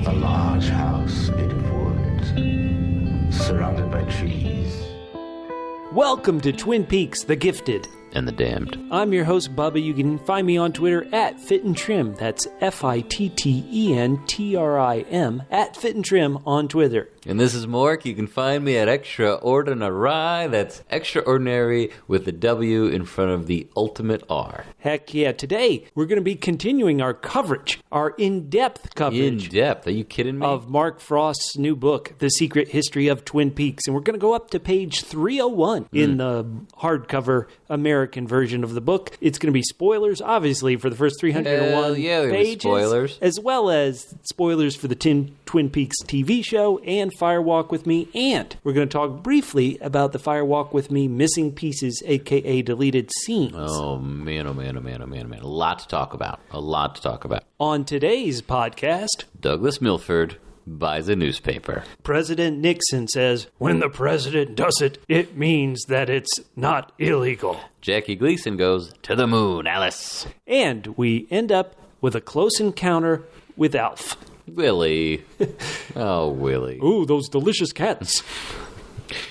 A large house made of wood, surrounded by trees. Welcome to Twin Peaks, The Gifted. And the Damned. I'm your host, Bubba. You can find me on Twitter at Fit and Trim. That's FITTENTRIM, at Fit and Trim on Twitter. And this is Mork. You can find me at Extraordinary. That's extraordinary with the W in front of the ultimate R. Heck yeah. Today, we're going to be continuing our coverage, our in-depth coverage. In-depth? Are you kidding me? Of Mark Frost's new book, The Secret History of Twin Peaks. And we're going to go up to page 301 in the hardcover American version of the book. It's going to be spoilers, obviously, for the first 301 pages. Spoilers. As well as spoilers for the Twin Peaks TV show and Firewalk with Me. And we're going to talk briefly about the Firewalk with Me missing pieces, a.k.a. deleted scenes. Oh, man. A lot to talk about. On today's podcast, Douglas Milford buys a newspaper. President Nixon says, when the president does it, it means that it's not illegal. Jackie Gleason goes, to the moon, Alice. And we end up with a close encounter with Alf. Willie. Oh, Willie. Ooh, those delicious cats.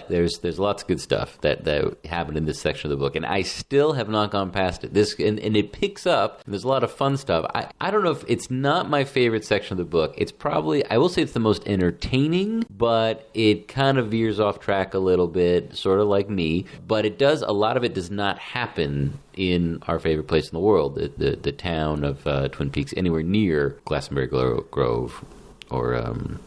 There's lots of good stuff that happened in this section of the book, and I still have not gone past it. And it picks up, and there's a lot of fun stuff. I don't know if it's not my favorite section of the book. It's probably, I will say it's the most entertaining, but it kind of veers off track a little bit, sort of like me. But a lot of it does not happen in our favorite place in the world, the town of Twin Peaks, anywhere near Glastonbury Grove or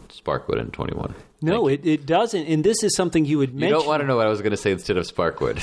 Sparkwood and 21. No, it doesn't. And this is something you would mention. You don't want to know what I was going to say instead of Sparkwood.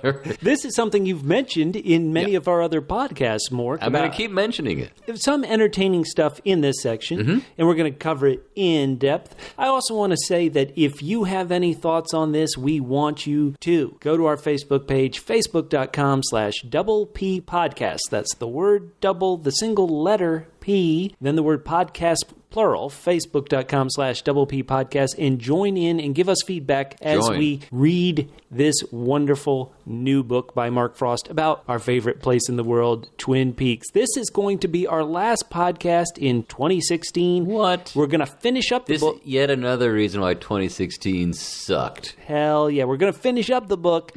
Okay. This is something you've mentioned in many of our other podcasts, Mork. I'm going to keep mentioning it. Some entertaining stuff in this section, and we're going to cover it in depth. I also want to say that if you have any thoughts on this, we want you to go to our Facebook page, facebook.com/double P podcast. That's the word double, the single letter P, then the word podcast plural, facebook.com/double P podcast, and join in and give us feedback as we read this wonderful new book by Mark Frost about our favorite place in the world, Twin Peaks. This is going to be our last podcast in 2016. What? We're going to finish up the book. Yet another reason why 2016 sucked. Hell yeah. We're going to finish up the book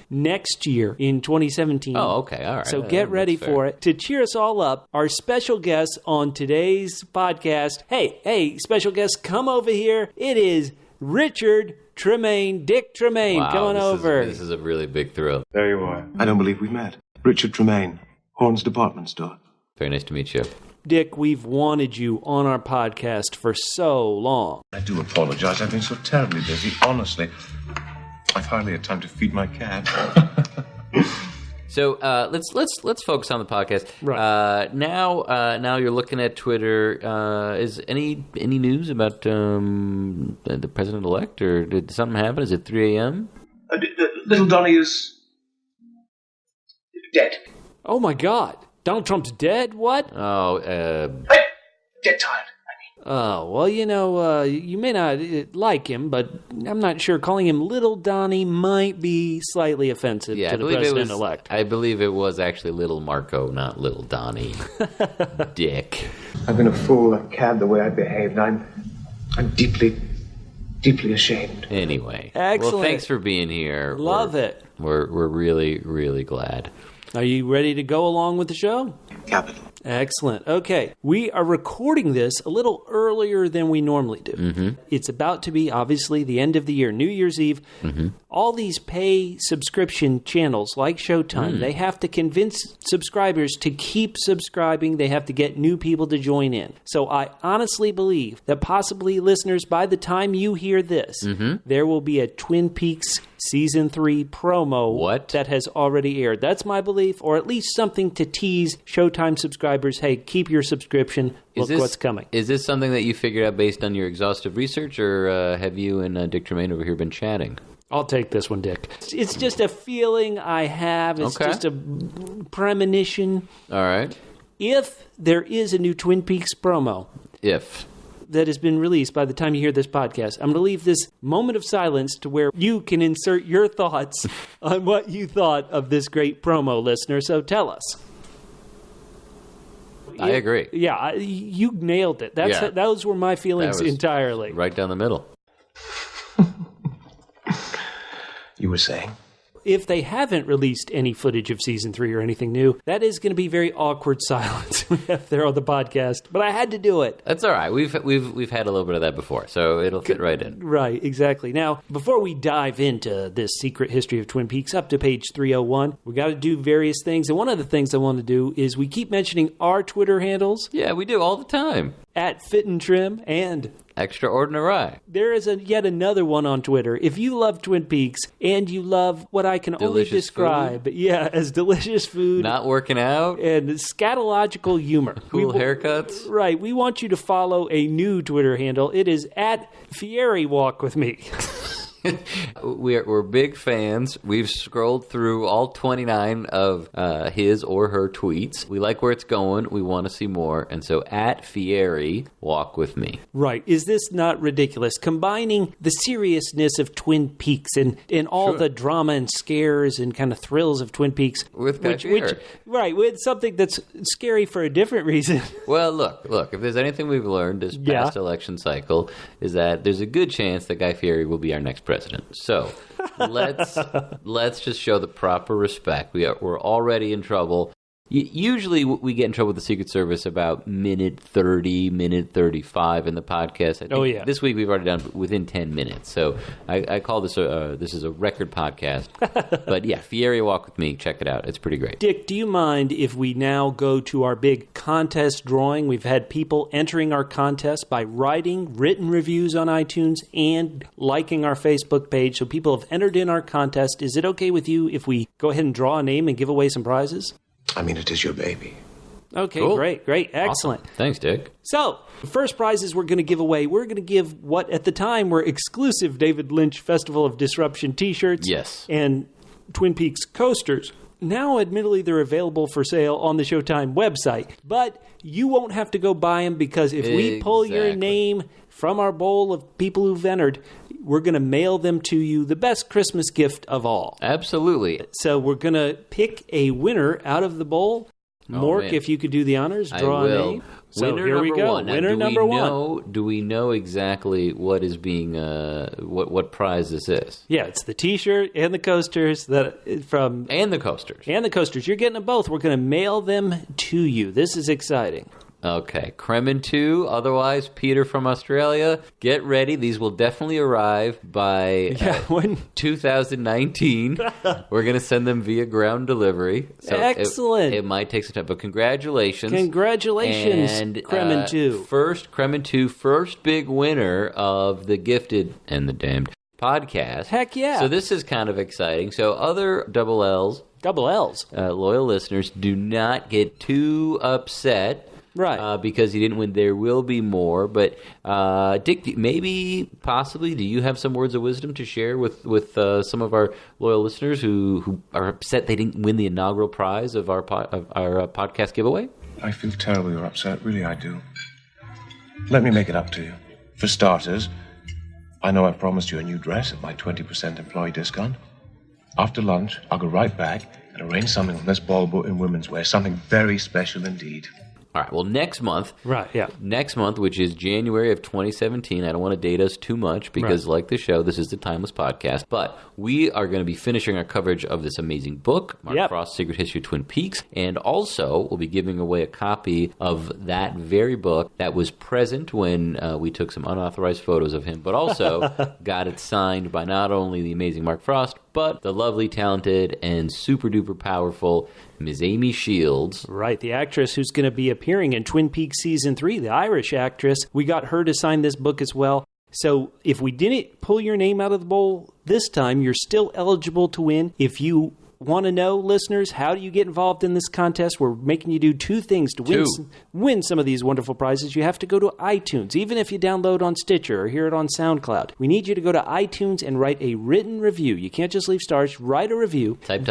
next year in 2017. Oh, okay. All right. So get ready for it. To cheer us all up, our special guest on today's podcast. Hey, special guest, come over here. It is Richard Tremayne, Dick Tremayne. Wow, come on over. This is a really big thrill. There you are. I don't believe we've met. Richard Tremayne, Horn's Department Store. Very nice to meet you. Dick, we've wanted you on our podcast for so long. I do apologize. I've been so terribly busy. Honestly, I've hardly had time to feed my cat. So let's focus on the podcast. Right. Now you're looking at Twitter. Is any news about the president-elect, or did something happen? Is it 3 a.m.? Little Donnie is dead. Oh, my God. Donald Trump's dead? What? Oh, Dead tired. Oh, well, you may not like him, but I'm not sure. Calling him Little Donnie might be slightly offensive to the president-elect. I believe it was actually Little Marco, not Little Donnie. Dick. I've been a fool. I cared the way I behaved. I'm deeply, deeply ashamed. Anyway. Excellent. Well, thanks for being here. Love it. We're really, really glad. Are you ready to go along with the show? Capital. Excellent. Okay. We are recording this a little earlier than we normally do. It's about to be, obviously, the end of the year, New Year's Eve. All these pay subscription channels like Showtime, they have to convince subscribers to keep subscribing. They have to get new people to join in. So I honestly believe that possibly, listeners, by the time you hear this, there will be a Twin Peaks Season 3 promo that has already aired. That's my belief, or at least something to tease Showtime subscribers. Hey, keep your subscription. Look what's coming. Is this something that you figured out based on your exhaustive research, or have you and Dick Tremayne over here been chatting? I'll take this one, Dick. It's just a feeling I have. It's just a premonition. All right. If there is a new Twin Peaks promo that has been released by the time you hear this podcast, I'm going to leave this moment of silence to where you can insert your thoughts on what you thought of this great promo, listener. So tell us. I agree. Yeah, you nailed it. Those were my feelings entirely. Right down the middle. You were saying? If they haven't released any footage of season 3 or anything new, that is going to be very awkward silence we have there on the podcast. But I had to do it. That's all right. We've had a little bit of that before, so it'll fit right in. Right, exactly. Now, before we dive into this secret history of Twin Peaks up to page 301, we got to do various things. And one of the things I want to do is we keep mentioning our Twitter handles. Yeah, we do all the time. At Fit and Trim and Extraordinary. there is yet another one on Twitter. If you love Twin Peaks and you love what I can only describe as delicious food, not working out, and scatological humor, cool haircuts, right? We want you to follow a new Twitter handle. It is at Fieri Walk with Me. We're big fans. We've scrolled through all 29 of his or her tweets. We like where it's going. We want to see more. And so at Fieri, walk with me. Right. Is this not ridiculous? Combining the seriousness of Twin Peaks and all the drama and scares and kind of thrills of Twin Peaks. With Guy Fieri. With something that's scary for a different reason. Well, look, if there's anything we've learned this past election cycle is that there's a good chance that Guy Fieri will be our next president. So let's just show the proper respect. We're already in trouble. Usually we get in trouble with the Secret Service about minute 30, minute 35 in the podcast. I think this week we've already done within 10 minutes. So I call this this is a record podcast. But yeah, Fieri Walk with Me. Check it out. It's pretty great. Dick, do you mind if we now go to our big contest drawing? We've had people entering our contest by writing written reviews on iTunes and liking our Facebook page. So people have entered in our contest. Is it okay with you if we go ahead and draw a name and give away some prizes? I mean, it is your baby. Okay, cool. Great, excellent. Awesome. Thanks, Dick. So, the first prizes we're going to give away, we're going to give what at the time were exclusive David Lynch Festival of Disruption t-shirts and Twin Peaks coasters. Now, admittedly, they're available for sale on the Showtime website, but you won't have to go buy them because if we pull your name from our bowl of people who've entered, we're going to mail them to you, the best Christmas gift of all. Absolutely. So we're going to pick a winner out of the bowl. Mork, if you could do the honors, draw a name. So winner here we go. One. Winner number one. Do we know exactly what is being what prize this is? Yeah, it's the T-shirt and the coasters and the coasters. You're getting them both. We're going to mail them to you. This is exciting. Okay, Kremen 2, otherwise Peter from Australia. Get ready. These will definitely arrive by 2019. We're going to send them via ground delivery. So excellent. It might take some time, but congratulations. Congratulations, and, Kremen 2. Kremen 2, first big winner of the Gifted and the Damned podcast. Heck yeah. So this is kind of exciting. So other double L's, loyal listeners, do not get too upset. Right. Because you didn't win. There will be more. But, Dick, possibly, do you have some words of wisdom to share with some of our loyal listeners who are upset they didn't win the inaugural prize of our podcast giveaway? I feel terribly upset. Really, I do. Let me make it up to you. For starters, I know I promised you a new dress at my 20% employee discount. After lunch, I'll go right back and arrange something with Miss Balbo in women's wear. Something very special indeed. All right, well, next month, which is January of 2017, I don't want to date us too much because, like the show, this is the Timeless Podcast, but we are going to be finishing our coverage of this amazing book, Mark Frost's Secret History of Twin Peaks, and also we'll be giving away a copy of that very book that was present when we took some unauthorized photos of him, but also got it signed by not only the amazing Mark Frost, but the lovely, talented, and super-duper powerful Ms. Amy Shields. Right, the actress who's going to be appearing in Twin Peaks Season 3, the Irish actress. We got her to sign this book as well. So if we didn't pull your name out of the bowl this time, you're still eligible to win. If you want to know, listeners, how do you get involved in this contest? We're making you do two things to win some of these wonderful prizes. You have to go to iTunes, even if you download on Stitcher or hear it on SoundCloud. We need you to go to iTunes and write a written review. You can't just leave stars. Write a review. Type.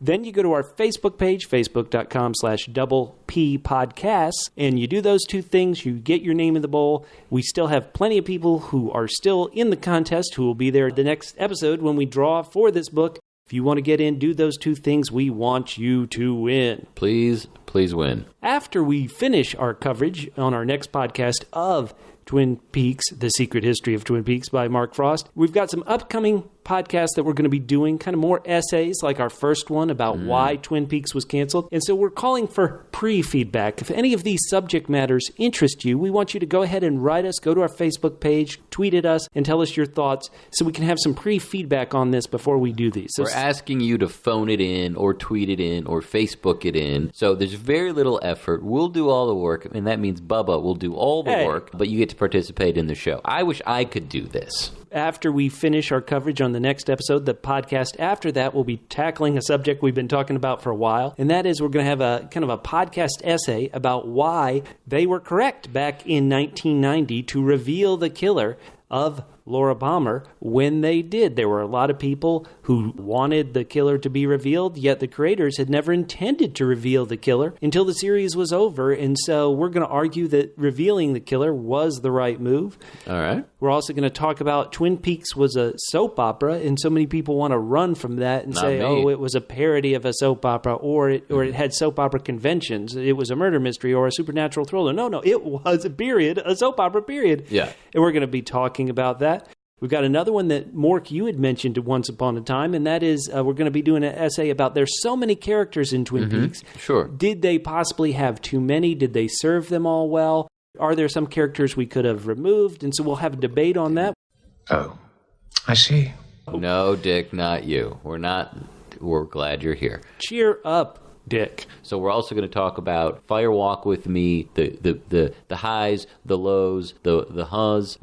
Then you go to our Facebook page, facebook.com/double P podcasts, and you do those two things. You get your name in the bowl. We still have plenty of people who are still in the contest who will be there the next episode when we draw for this book. If you want to get in, do those two things. We want you to win. Please win. After we finish our coverage on our next podcast of Twin Peaks, The Secret History of Twin Peaks by Mark Frost, we've got some upcoming podcasts that we're going to be doing, kind of more essays like our first one about why Twin Peaks was canceled. And so we're calling for pre-feedback. If any of these subject matters interest you, we want you to go ahead and write us, go to our Facebook page, tweet at us, and tell us your thoughts so we can have some pre-feedback on this before we do these. So we're asking you to phone it in or tweet it in or Facebook it in. So there's very little effort. We'll do all the work, and that means Bubba will do all the work, but you get to participate in the show. I wish I could do this. After we finish our coverage on the next episode, the podcast after that will be tackling a subject we've been talking about for a while, and that is we're going to have a kind of a podcast essay about why they were correct back in 1990 to reveal the killer of Laura Palmer when they did. There were a lot of people who wanted the killer to be revealed, yet the creators had never intended to reveal the killer until the series was over, and so we're going to argue that revealing the killer was the right move. All right. We're also going to talk about Twin Peaks was a soap opera, and so many people want to run from that and say, oh, it was a parody of a soap opera, or it had soap opera conventions. It was a murder mystery or a supernatural thriller. No, it was a soap opera period. Yeah. And we're going to be talking about that. We've got another one that, Mork, you had mentioned once upon a time, and that is we're going to be doing an essay about there's so many characters in Twin Peaks. Sure. Did they possibly have too many? Did they serve them all well? Are there some characters we could have removed? And so we'll have a debate on that. Oh, I see. No, Dick, not you. We're glad you're here. Cheer up, Dick. So we're also going to talk about Fire Walk with Me, the highs, the lows, the huhs,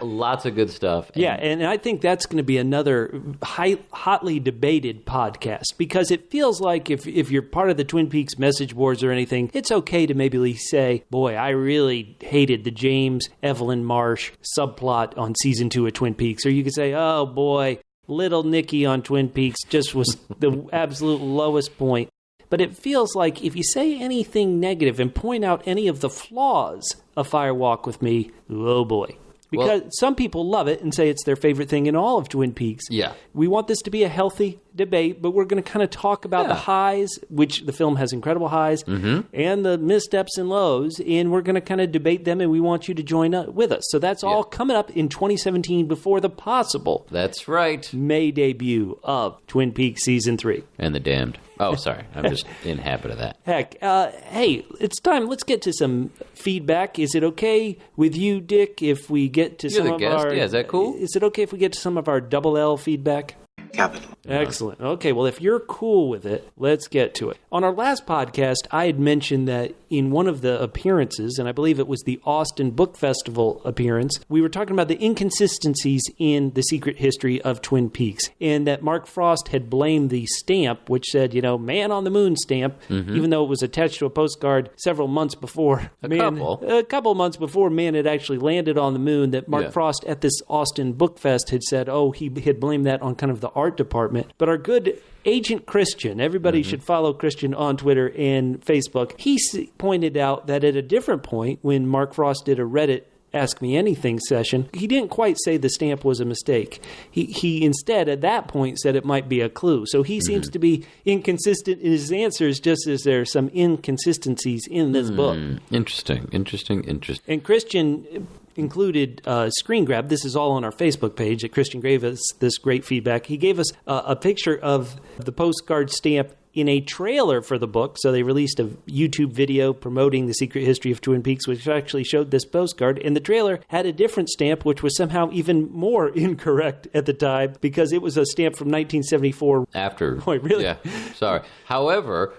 lots of good stuff. And I think that's going to be another hotly debated podcast, because it feels like if you're part of the Twin Peaks message boards or anything, it's okay to maybe say, boy, I really hated the James Evelyn Marsh subplot on season 2 of Twin Peaks. Or you could say, oh boy, Little Nicky on Twin Peaks just was the absolute lowest point. But it feels like if you say anything negative and point out any of the flaws of Fire Walk with Me, oh boy. Because some people love it and say it's their favorite thing in all of Twin Peaks. Yeah. We want this to be a healthy debate, but we're going to kind of talk about the highs, which the film has incredible highs, and the missteps and lows, and we're going to kind of debate them, and we want you to join with us. So that's all coming up in 2017 before the possible. That's right. May debut of Twin Peaks Season 3. And The Damned. Oh, sorry. I'm just in habit of that. Heck, hey, it's time. Let's get to some feedback. Is it okay with you, Dick, if we get to some of our... Yeah, is that cool? Is it okay if we get to some of our double L feedback? Capital. Excellent. Okay, well, if you're cool with it, let's get to it. On our last podcast, I had mentioned that in one of the appearances, and I believe it was the Austin Book Festival appearance, we were talking about the inconsistencies in the secret history of Twin Peaks, and that Mark Frost had blamed the stamp, which said, Man on the Moon stamp, even though it was attached to a postcard several months before. A couple months before man had actually landed on the moon, that Mark Frost at this Austin Book Fest had said, he had blamed that on kind of the art department. But our good Agent Christian, everybody should follow Christian on Twitter and Facebook. He pointed out that at a different point, when Mark Frost did a Reddit Ask Me Anything session, he didn't quite say the stamp was a mistake. He instead, at that point, said it might be a clue. So he seems to be inconsistent in his answers, just as there are some inconsistencies in this book. Interesting. And Christian included screen grab. This is all on our Facebook page that Christian gave us this great feedback. He gave us a picture of the postcard stamp in a trailer for the book. So they released a YouTube video promoting the secret history of Twin Peaks, which actually showed this postcard. And the trailer had a different stamp, which was somehow even more incorrect at the time, because it was a stamp from 1974. After. Oh, really? Yeah. Sorry. However,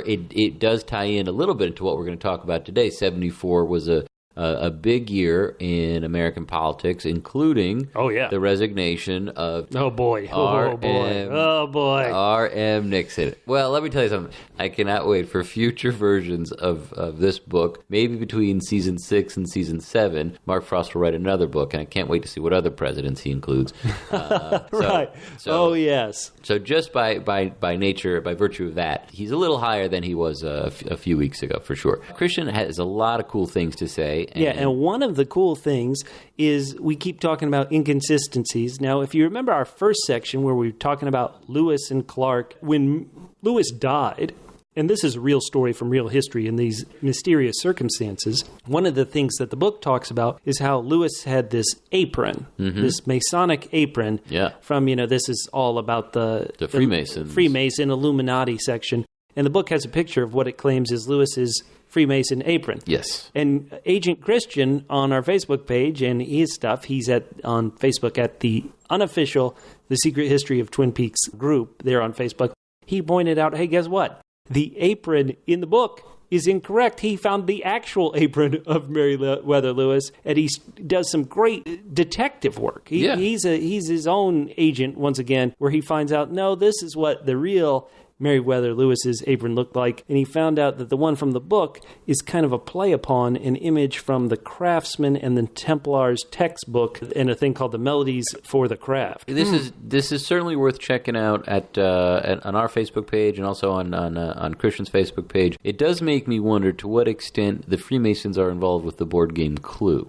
it does tie in a little bit into what we're going to talk about today. 74 was a big year in American politics, including the resignation of R.M. Nixon. Well, let me tell you something. I cannot wait for future versions of this book. Maybe between season 6 and season 7, Mark Frost will write another book, and I can't wait to see what other presidents he includes. Right. So just by nature, by virtue of that, he's a little higher than he was a few weeks ago, for sure. Christian has a lot of cool things to say. way. And one of the cool things is we keep talking about inconsistencies. Now, if you remember our first section where we were talking about Lewis and Clark, when Lewis died, and this is a real story from real history in these mysterious circumstances, one of the things that the book talks about is how Lewis had this apron, this Masonic apron from, this is all about the Freemasons. Freemason Illuminati section. And the book has a picture of what it claims is Lewis's Freemason apron. Yes. And Agent Christian on our Facebook page and his stuff, he's on Facebook at the unofficial The Secret History of Twin Peaks group there on Facebook. He pointed out, hey, guess what? The apron in the book is incorrect. He found the actual apron of Meriwether Lewis, and he does some great detective work. He's his own agent, once again, where he finds out, no, this is what the real Meriwether Lewis's apron looked like, and he found out that the one from the book is kind of a play upon an image from the Craftsman and the Templars textbook and a thing called the Melodies for the Craft. This is certainly worth checking out on our Facebook page and also on Christian's Facebook page. It does make me wonder to what extent the Freemasons are involved with the board game Clue.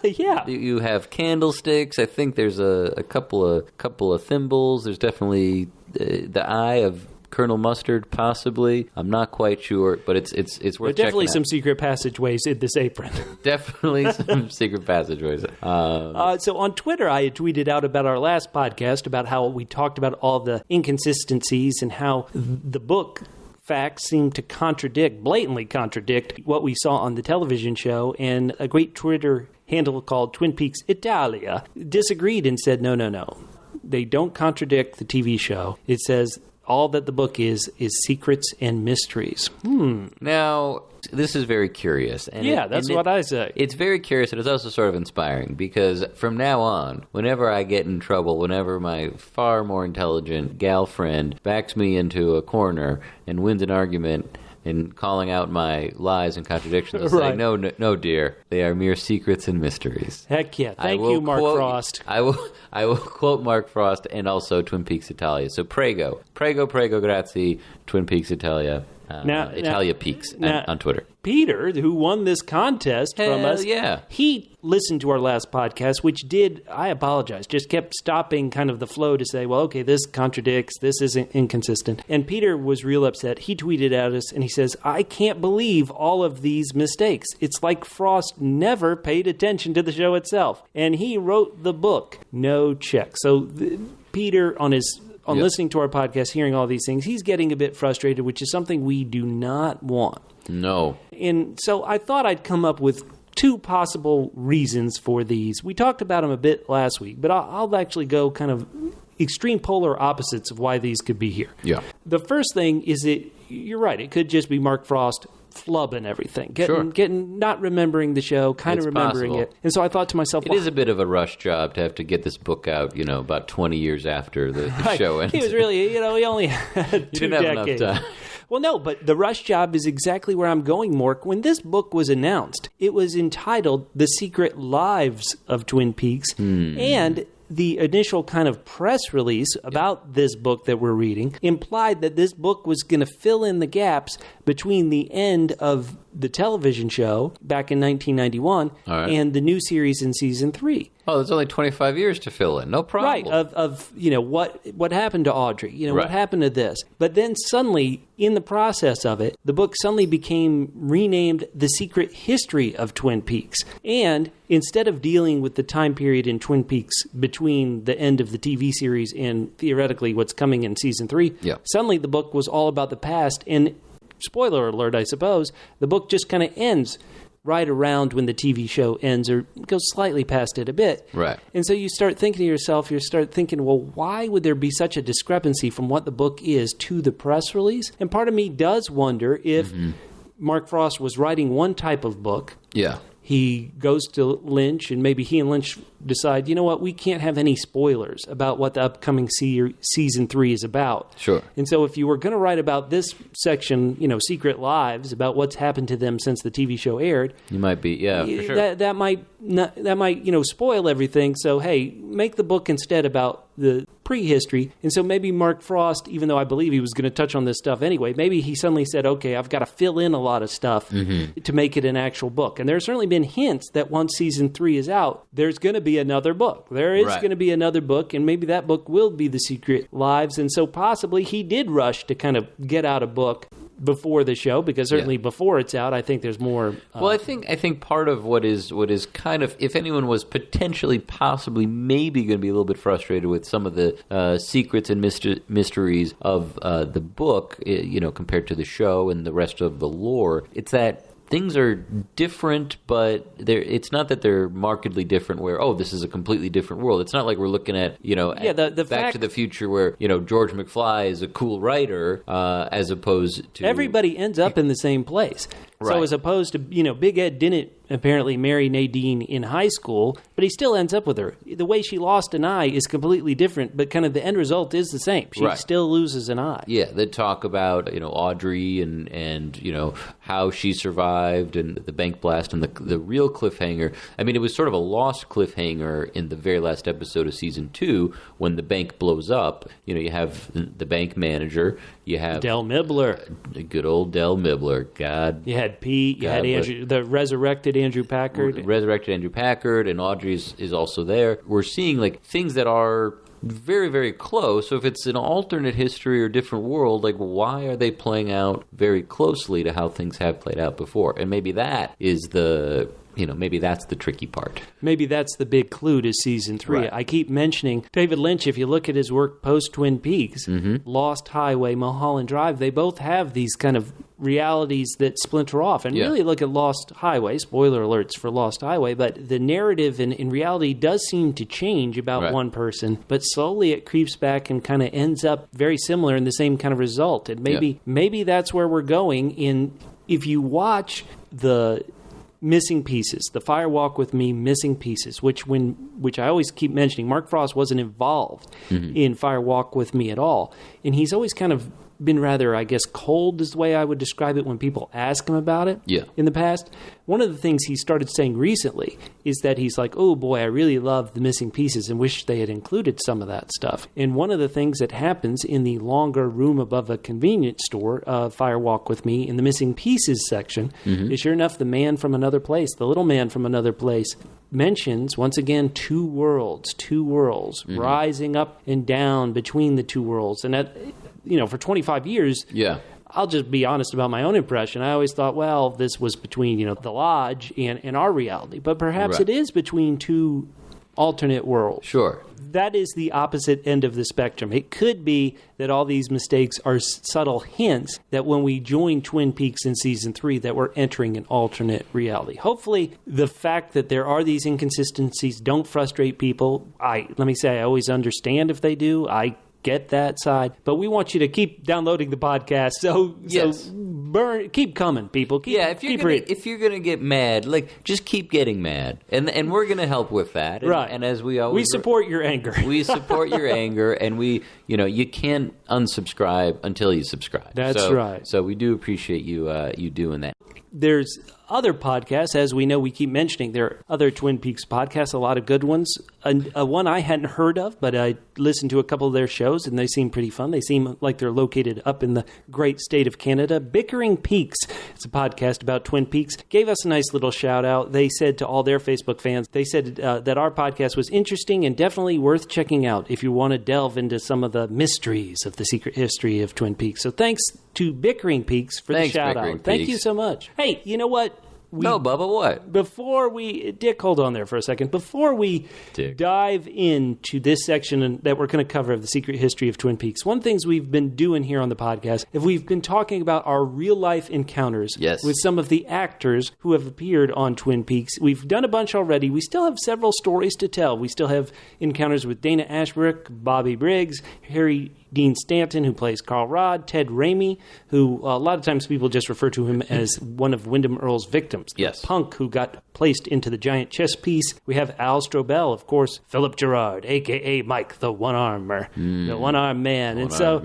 Yeah, you have candlesticks. I think there's a couple of thimbles. There's definitely the eye of Colonel Mustard, possibly. I'm not quite sure, but it's worth checking out. Definitely some secret passageways in this apron. Definitely some secret passageways. So on Twitter, I had tweeted out about our last podcast about how we talked about all the inconsistencies and how the book facts seem to blatantly contradict what we saw on the television show, and a great Twitter handle called Twin Peaks Italia disagreed and said, no. They don't contradict the TV show. It says all that the book is secrets and mysteries. Now, this is very curious. And that's what I say. It's very curious, and it's also sort of inspiring, because from now on, whenever I get in trouble, whenever my far more intelligent gal friend backs me into a corner and wins an argument and calling out my lies and contradictions, I'll say, no, dear, they are mere secrets and mysteries. Heck yeah. Thank you, Mark Frost. I will quote Mark Frost and also Twin Peaks Italia. So prego, grazie, Twin Peaks Italia. Italia Peaks on Twitter. Peter, who won this contest from us, yeah. He listened to our last podcast, which I apologize, just kept stopping kind of the flow to say, well, okay, this contradicts, this isn't inconsistent. And Peter was real upset. He tweeted at us and he says, I can't believe all of these mistakes. It's like Frost never paid attention to the show itself. And he wrote the book, no check. So Peter, on listening to our podcast, hearing all these things, he's getting a bit frustrated, which is something we do not want. No. And so I thought I'd come up with two possible reasons for these. We talked about them a bit last week, but I'll actually go kind of extreme polar opposites of why these could be here. Yeah. The first thing is you're right, it could just be Mark Frost flubbing everything, getting not remembering the show, kind of remembering it. And so I thought to myself, it is a bit of a rush job to have to get this book out, about 20 years after the show ends. He was really, he only had 2 decades. Have enough time. Well, no, but the rush job is exactly where I'm going, Mork. When this book was announced, it was entitled The Secret Lives of Twin Peaks, and the initial kind of press release about this book that we're reading implied that this book was going to fill in the gaps between the end of the television show back in 1991 and the new series in season 3. Oh, there's only 25 years to fill in. No problem. Right, what happened to Audrey, what happened to this. But then suddenly, in the process of it, the book suddenly became renamed The Secret History of Twin Peaks. And instead of dealing with the time period in Twin Peaks between the end of the TV series and theoretically what's coming in season 3, suddenly the book was all about the past. And spoiler alert, I suppose, the book just kind of ends right around when the TV show ends or goes slightly past it a bit. Right. And so you start thinking to yourself, well, why would there be such a discrepancy from what the book is to the press release? And part of me does wonder if Mark Frost was writing one type of book. Yeah. He goes to Lynch, and maybe he and Lynch decide, you know what, we can't have any spoilers about what the upcoming season 3 is about. Sure. And so if you were going to write about this section, Secret Lives, about what's happened to them since the TV show aired, You might be, for sure. that might spoil everything. So hey, make the book instead about the prehistory. And so maybe Mark Frost, even though I believe he was going to touch on this stuff anyway, maybe he suddenly said, okay, I've got to fill in a lot of stuff to make it an actual book. And there's certainly been hints that once season 3 is out, there's going to be another book. There is going to be another book, and maybe that book will be The Secret Lives. And so possibly he did rush to kind of get out a book before the show, because certainly before it's out, I think there's more. Well, I think part of what is kind of, if anyone was potentially, possibly, maybe going to be a little bit frustrated with some of the secrets and mysteries of the book, compared to the show and the rest of the lore, it's that things are different, but it's not that they're markedly different where, this is a completely different world. It's not like we're looking at, the Back to the Future where, George McFly is a cool writer, as opposed to... Everybody ends up in the same place. Right. So as opposed to, Big Ed didn't apparently marry Nadine in high school, but he still ends up with her. The way she lost an eye is completely different, but kind of the end result is the same. She still loses an eye. Yeah, they talk about, Audrey and how she survived and the bank blast and the real cliffhanger. I mean, it was sort of a lost cliffhanger in the very last episode of season 2 when the bank blows up. You have the bank manager, you have Del Mibbler. Good old Del Mibbler. God. You had Pete, you had Andrew, the resurrected Andrew Packard. And Audrey is also there. We're seeing like things that are very, very close. So if it's an alternate history or different world, like why are they playing out very closely to how things have played out before? And maybe that is maybe that's the tricky part. Maybe that's the big clue to season 3. Right. I keep mentioning David Lynch. If you look at his work post-Twin Peaks, Lost Highway, Mulholland Drive, they both have these kind of realities that splinter off. And really look at Lost Highway, spoiler alerts for Lost Highway, but the narrative in reality does seem to change about one person, but slowly it creeps back and kind of ends up very similar in the same kind of result. And maybe that's where we're going. If you watch the missing pieces, the Fire Walk with Me missing pieces, which I always keep mentioning, Mark Frost wasn't involved in Fire Walk with Me at all. And he's always kind of been rather, I guess, cold is the way I would describe it when people ask him about it in the past. One of the things he started saying recently is that he's like, oh boy, I really love the missing pieces and wish they had included some of that stuff. And one of the things that happens in the longer room above a convenience store, Fire Walk with Me, in the missing pieces section, is sure enough the man from another place, the little man from another place, mentions, once again, two worlds, rising up and down between the two worlds. And that, for 25 years, I'll just be honest about my own impression. I always thought, well, this was between, the lodge and our reality. But perhaps it is between two alternate worlds. Sure. That is the opposite end of the spectrum. It could be that all these mistakes are subtle hints that when we join Twin Peaks in season 3, that we're entering an alternate reality. Hopefully, the fact that there are these inconsistencies don't frustrate people. Let me say, I always understand if they do. I get that side, but we want you to keep downloading the podcast. So keep coming, people. If you're gonna get mad, just keep getting mad, and we're gonna help with that. And as we always, we support your anger. We support your anger, and you can't unsubscribe until you subscribe. That's right. So we do appreciate you doing that. There's other podcasts, as we know, we keep mentioning. There are other Twin Peaks podcasts, a lot of good ones. One I hadn't heard of, but I listened to a couple of their shows, and they seem pretty fun. They seem like they're located up in the great state of Canada. Bickering Peaks, it's a podcast about Twin Peaks, gave us a nice little shout-out. They said to all their Facebook fans, they said that our podcast was interesting and definitely worth checking out if you want to delve into some of the mysteries of the secret history of Twin Peaks. So thanks to Bickering Peaks for the shout-out. Thank you so much. Hey, you know what? No, Bubba, what? Dick, hold on there for a second. Before we dive into this section that we're going to cover of the secret history of Twin Peaks, one of the things we've been doing here on the podcast is we've been talking about our real-life encounters with some of the actors who have appeared on Twin Peaks. We've done a bunch already. We still have several stories to tell. We still have encounters with Dana Ashbrook, Bobby Briggs, Harry Dean Stanton, who plays Carl Rodd, Ted Raimi, who a lot of times people just refer to him as one of Wyndham Earle's victims. Yes. The punk who got placed into the giant chess piece. We have Al Strobel, of course, Philip Gerard, a.k.a. Mike, the one-armer, the one-armed man. So,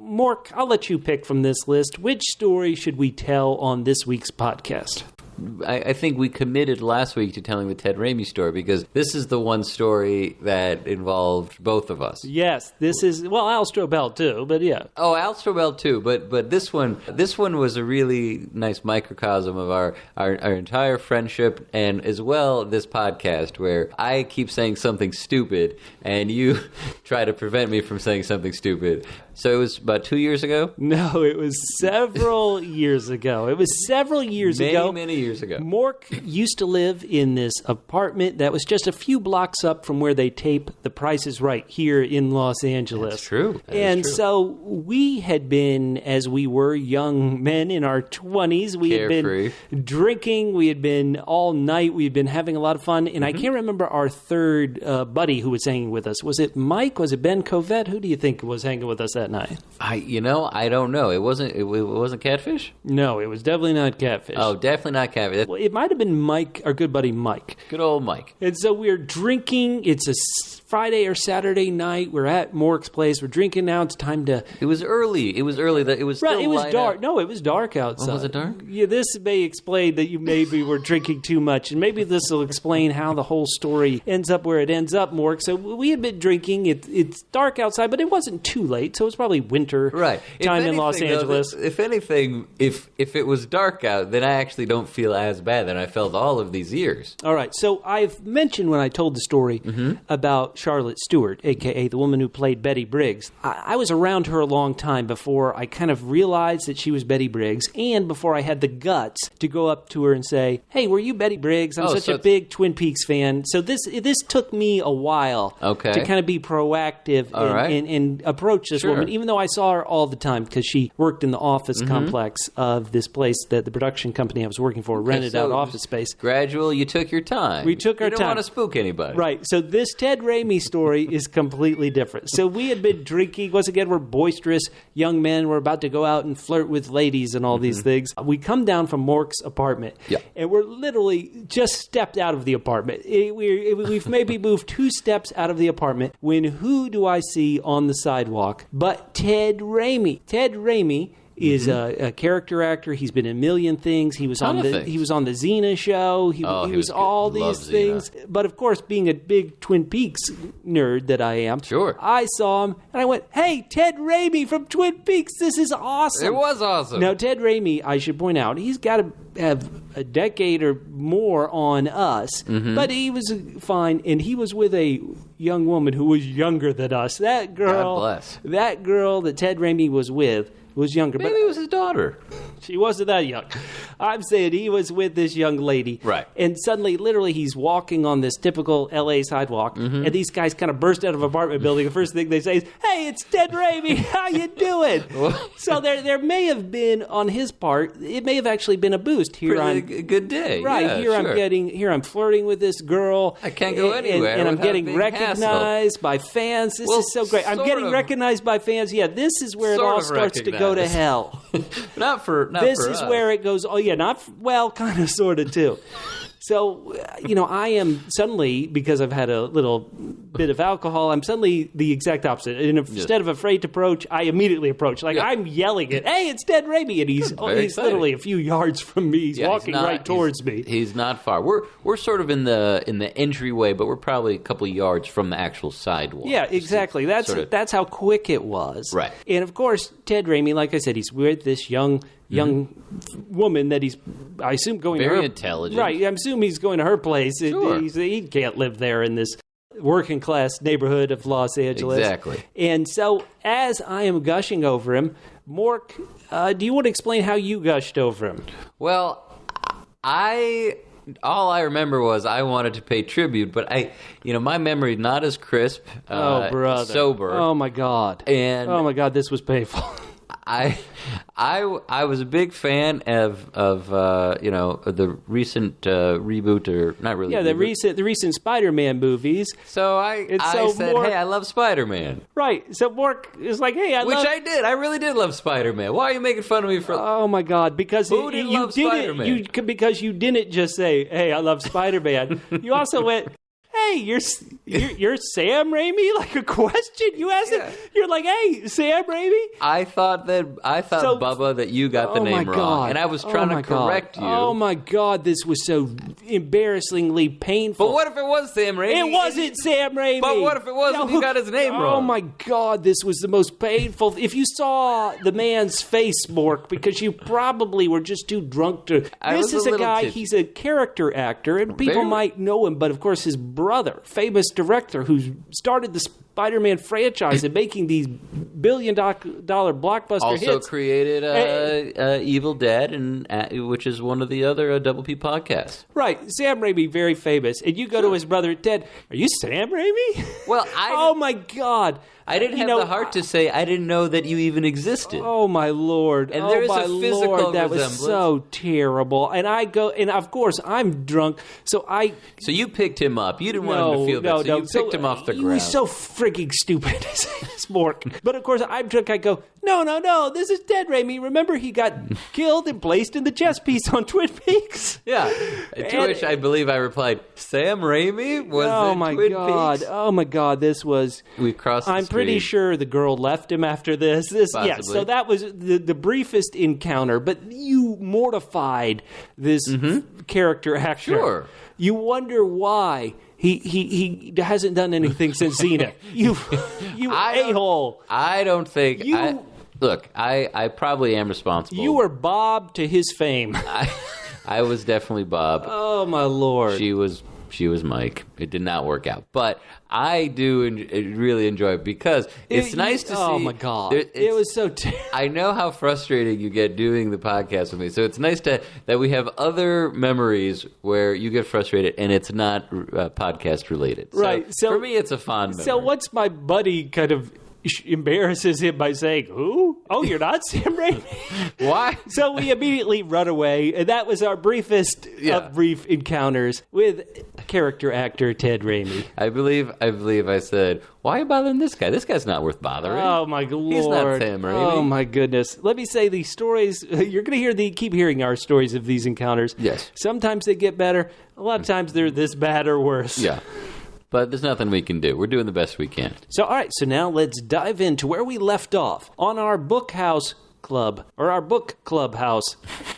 Mork, I'll let you pick from this list. Which story should we tell on this week's podcast? I think we committed last week to telling the Ted Raimi story because this is the one story that involved both of us. Yes, this is, well, Al Strobel too, but yeah. Oh, Al Strobel too, but this one was a really nice microcosm of our entire friendship, and as well this podcast where I keep saying something stupid and you try to prevent me from saying something stupid. So it was about 2 years ago? No, it was several years ago. It was several years ago. Many years ago. Mork used to live in this apartment that was just a few blocks up from where they tape The Price is Right here in Los Angeles. That's true. So we had been, as we were young men in our 20s, we Carefree. had been drinking, we had been all night, we had been having a lot of fun, and I can't remember our third buddy who was hanging with us. Was it Mike? Was it Ben Covette? Who do you think was hanging with us that night? I don't know. It wasn't Catfish? No, it was definitely not Catfish. Oh, definitely not Catfish. Well, it might have been Mike, our good buddy Mike. Good old Mike. And so we're drinking. It's a Friday or Saturday night. We're at Mork's place. We're drinking now. It's time to... It was early. It was still Right, it was light dark. out. No, it was dark outside. Oh, was it dark? Yeah, this may explain that you maybe were drinking too much. And maybe this will explain how the whole story ends up where it ends up, Mork. So we had been drinking. It's dark outside, but it wasn't too late. So it was probably winter time in Los Angeles. If anything, if it was dark out, then I actually don't feel as bad than I felt all of these years. All right. So I've mentioned when I told the story about Charlotte Stewart, a.k.a. the woman who played Betty Briggs. I was around her a long time before I kind of realized that she was Betty Briggs, and before I had the guts to go up to her and say, hey, were you Betty Briggs? I'm such a big Twin Peaks fan. So this took me a while to kind of be proactive and approach this woman, even though I saw her all the time because she worked in the office complex of this place that the production company I was working for rented out office space. Gradual, you took your time. We took our time. You didn't want to spook anybody. Right. So this Ted Raimi story is completely different. So we had been drinking. Once again, we're boisterous young men. We're about to go out and flirt with ladies and all these things. We come down from Mork's apartment, and we're literally just stepped out of the apartment. We've maybe moved 2 steps out of the apartment when who do I see on the sidewalk but Ted Raimi. Ted Raimi is a character actor. He's been in a million things. He was on the Xena show. He was all these things. But of course, being a big Twin Peaks nerd that I am, I saw him and I went, "Hey, Ted Raimi from Twin Peaks! This is awesome." It was awesome. Now, Ted Raimi, I should point out, he's got to have a decade or more on us, but he was fine, and he was with a young woman who was younger than us. That girl, God bless. That girl that Ted Raimi was with was younger. Maybe it was his daughter. She wasn't that young. I'm saying he was with this young lady. Right. And suddenly, literally, he's walking on this typical L.A. sidewalk, and these guys kind of burst out of an apartment building. The first thing they say is, "Hey, it's Ted Raimi. How you doing?" So there may have been, on his part, it may have actually been a boost. A good day. Right. Yeah, I'm flirting with this girl. I can't go anywhere. And I'm getting recognized by fans. This is so great. I'm getting recognized by fans. Yeah, this is where it all starts to go to hell. Not for this for is us. Where it goes. Oh yeah, kind of, sort of too. So, I am suddenly, because I've had a little bit of alcohol, I'm suddenly the exact opposite. And instead of afraid to approach, I immediately approach. I'm yelling it, "Hey, it's Ted Raimi!" And he's literally a few yards from me. He's walking right towards me. He's not far. We're sort of in the entryway, but we're probably a couple of yards from the actual sidewalk. Yeah, exactly. That's how quick it was. Right. And of course, Ted Raimi, like I said, he's with this young woman that he's, I assume, going very to her... intelligent. Right, I assume he's going to her place. Sure. He can't live there in this working-class neighborhood of Los Angeles. Exactly. And so, as I am gushing over him, Mork, do you want to explain how you gushed over him? Well, all I remember was I wanted to pay tribute, but my memory not as crisp. Oh, brother. Sober. Oh, my God. And oh, my God, this was painful. I was a big fan of the recent reboot, or not really. Yeah, the recent Spider-Man movies. So I said, hey, I love Spider-Man. Right. So Mork is like, hey, I did. I really did love Spider-Man. Why are you making fun of me for? Oh my God! Because who didn't love Spider-Man? Because you didn't just say, hey, I love Spider-Man. You also went, hey, you're Sam Raimi? Like a question you asked it. You're like, hey, Sam Raimi? I thought Bubba that you got the name wrong, and I was trying to correct you. Oh my God, this was so embarrassingly painful. But what if it was Sam Raimi? It wasn't Sam Raimi. But what if it was and you got his name wrong? Oh my God, this was the most painful. If you saw the man's face, Mork, because you probably were just too drunk to. This is a guy. Tipsy. He's a character actor, and people might know him, but of course his brother, famous director who started the Spider-Man franchise and making these billion-dollar blockbuster hits. Also created Evil Dead, which is one of the other Double P podcasts. Right. Sam Raimi, very famous. And you go to his brother, Ted, are you Sam Raimi? Well, oh, my God. I didn't have the heart to say I didn't know that you even existed. Oh, my Lord. And there is a physical that resemblance. Was so terrible. And I go, and of course, I'm drunk, so you picked him up. You didn't want him to feel that, so you picked him off the ground. He was so freaking stupid, this Mork. But of course, I'm drunk, I go, no, this is Ted Raimi. Remember, he got killed and placed in the chess piece on Twin Peaks? Yeah. To which I believe I replied, Sam Raimi was in Twin Peaks? Oh, my God, this was... We crossed the street. I'm pretty sure the girl left him after this. Yeah, so that was the briefest encounter, but you mortified this character actor. Sure. You wonder why he hasn't done anything since Zenith. You a-hole. I don't think... Look, I probably am responsible. You were Bob to his fame. I was definitely Bob. Oh, my Lord. She was Mike. It did not work out. But I do really enjoy it because it's nice to see. Oh, my God. It was so terrible. I know how frustrating you get doing the podcast with me. So it's nice that we have other memories where you get frustrated and it's not podcast related. Right. So for me, it's a fond memory. So what's my buddy kind of embarrasses him by saying, who? Oh, you're not Sam Raimi? Why? So we immediately run away, and that was our briefest of brief encounters with character actor Ted Raimi. I believe I said, why are you bothering this guy? This guy's not worth bothering. Oh, my Lord. He's not Sam Raimi. Oh, my goodness. Let me say these stories, you're going to keep hearing our stories of these encounters. Yes. Sometimes they get better. A lot of times they're this bad or worse. Yeah. But there's nothing we can do. We're doing the best we can. So, all right. So now let's dive into where we left off on our book house club, or our book clubhouse,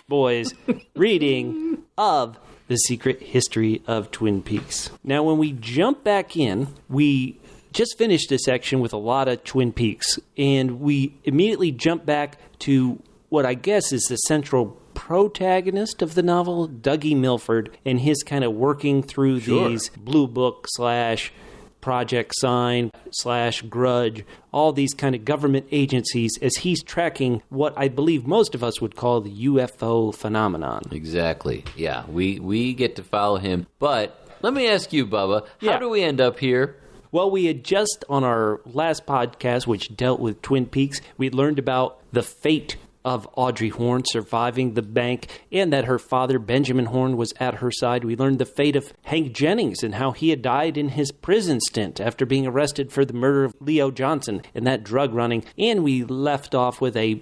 boys, reading of The Secret History of Twin Peaks. Now, when we jump back in, we just finished a section with a lot of Twin Peaks, and we immediately jump back to what I guess is the central protagonist of the novel, Dougie Milford, and his kind of working through these Blue Book / Project Sign / Grudge, all these kind of government agencies as he's tracking what I believe most of us would call the UFO phenomenon. Exactly. Yeah, we get to follow him. But let me ask you, Bubba, how do we end up here? Well, we had just, on our last podcast, which dealt with Twin Peaks, we learned about the fate of Audrey Horne surviving the bank, and that her father, Benjamin Horne, was at her side. We learned the fate of Hank Jennings and how he had died in his prison stint after being arrested for the murder of Leo Johnson and that drug running. And we left off with a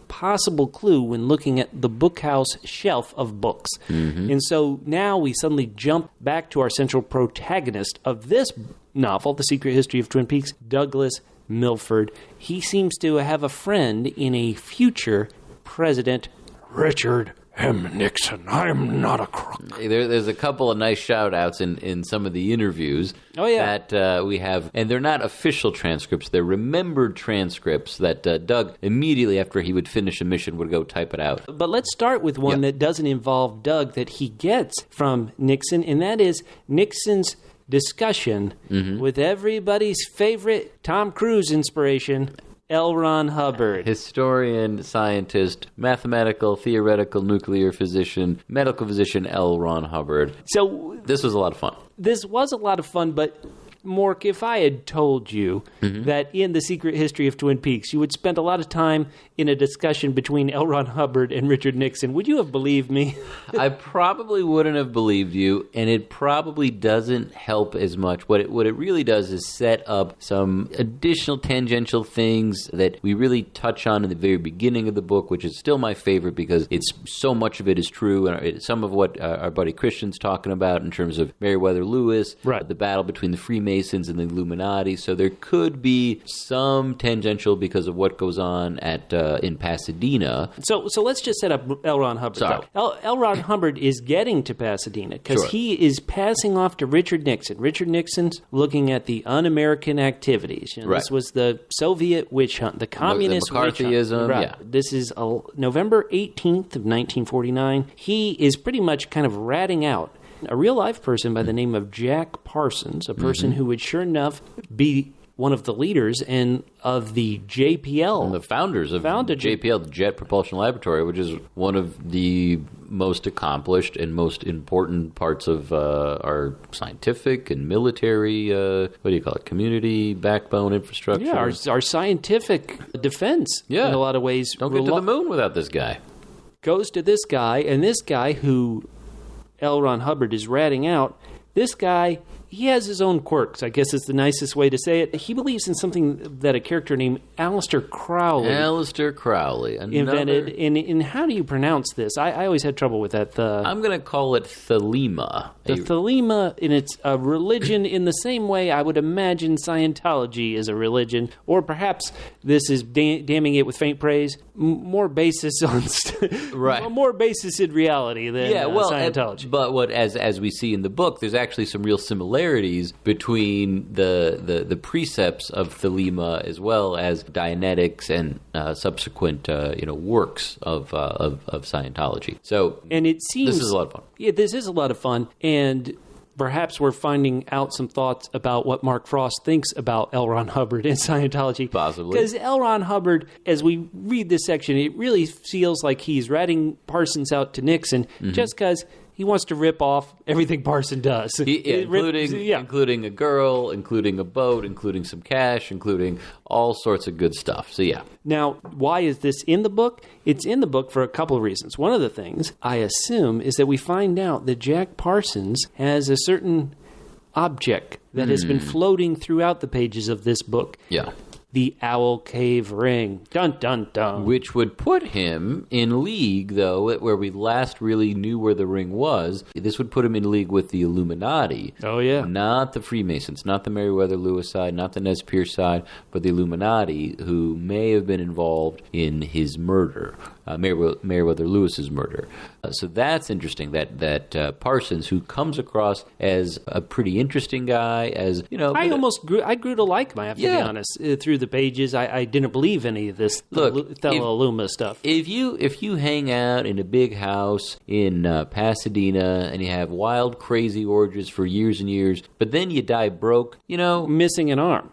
possible clue when looking at the bookhouse shelf of books. And so now we suddenly jump back to our central protagonist of this novel, The Secret History of Twin Peaks, Douglas Milford. He seems to have a friend in a future President Richard M. Nixon. I'm not a crook. There's a couple of nice shout-outs in some of the interviews that we have. And they're not official transcripts. They're remembered transcripts that Doug, immediately after he would finish a mission, would go type it out. But let's start with one that doesn't involve Doug that he gets from Nixon, and that is Nixon's discussion with everybody's favorite Tom Cruise inspiration, L. Ron Hubbard. Historian, scientist, mathematical, theoretical, nuclear physician, medical physician, L. Ron Hubbard. So this was a lot of fun. This was a lot of fun, but Mork, if I had told you that in The Secret History of Twin Peaks, you would spend a lot of time in a discussion between L. Ron Hubbard and Richard Nixon, would you have believed me? I probably wouldn't have believed you, and it probably doesn't help as much. What it really does is set up some additional tangential things that we really touch on in the very beginning of the book, which is still my favorite because it's so much of it is true, and some of what our buddy Christian's talking about in terms of Meriwether Lewis, right. The battle between the Freemasons and the Illuminati. So there could be some tangential because of what goes on at in Pasadena. So let's just set up L. Ron Hubbard. Sorry. L. Ron Hubbard is getting to Pasadena because he is passing off to Richard Nixon. Richard Nixon's looking at the un-American activities. Right. This was the Soviet witch hunt, the communist witch hunt. McCarthyism, right. yeah. This is November 18th of 1949. He is pretty much kind of ratting out a real-life person by the name of Jack Parsons, a person who would sure enough be one of the leaders and of the JPL. And the founders of JPL, the Jet Propulsion Laboratory, which is one of the most accomplished and most important parts of our scientific and military, what do you call it, community backbone infrastructure. Yeah, our scientific defense in a lot of ways. Don't get to the moon without this guy. Goes to this guy, and this guy who L. Ron Hubbard is ratting out, this guy, he has his own quirks, I guess is the nicest way to say it. He believes in something that a character named Aleister Crowley invented. And how do you pronounce this? I always had trouble with that. I'm going to call it Thelema. The Thelema, and it's a religion in the same way I would imagine Scientology is a religion, or perhaps this is damning it with faint praise. More basis on more basis in reality than Scientology. But as we see in the book, there's actually some real similarities between the precepts of Thelema as well as Dianetics and subsequent works of Scientology. So, and it seems this is a lot of fun. Yeah, this is a lot of fun, and perhaps we're finding out some thoughts about what Mark Frost thinks about L. Ron Hubbard and Scientology. Possibly. Because L. Ron Hubbard, as we read this section, it really feels like he's ratting Parsons out to Nixon just because he wants to rip off everything Parsons does. Including a girl, including a boat, including some cash, including all sorts of good stuff. So, yeah. Now, why is this in the book? It's in the book for a couple of reasons. One of the things, I assume, is that we find out that Jack Parsons has a certain object that has been floating throughout the pages of this book. Yeah. The Owl Cave Ring. Dun, dun, dun. Which would put him in league, though, where we last really knew where the ring was. This would put him in league with the Illuminati. Oh, yeah. Not the Freemasons, not the Meriwether Lewis side, not the Nez Perce side, but the Illuminati, who may have been involved in his murder. Meriwether Lewis's murder. So that's interesting. That Parsons, who comes across as a pretty interesting guy, as I grew to like him. I have to be honest. Through the pages, I didn't believe any of this Thelema stuff. If you hang out in a big house in Pasadena and you have wild, crazy orgies for years and years, but then you die broke, missing an arm,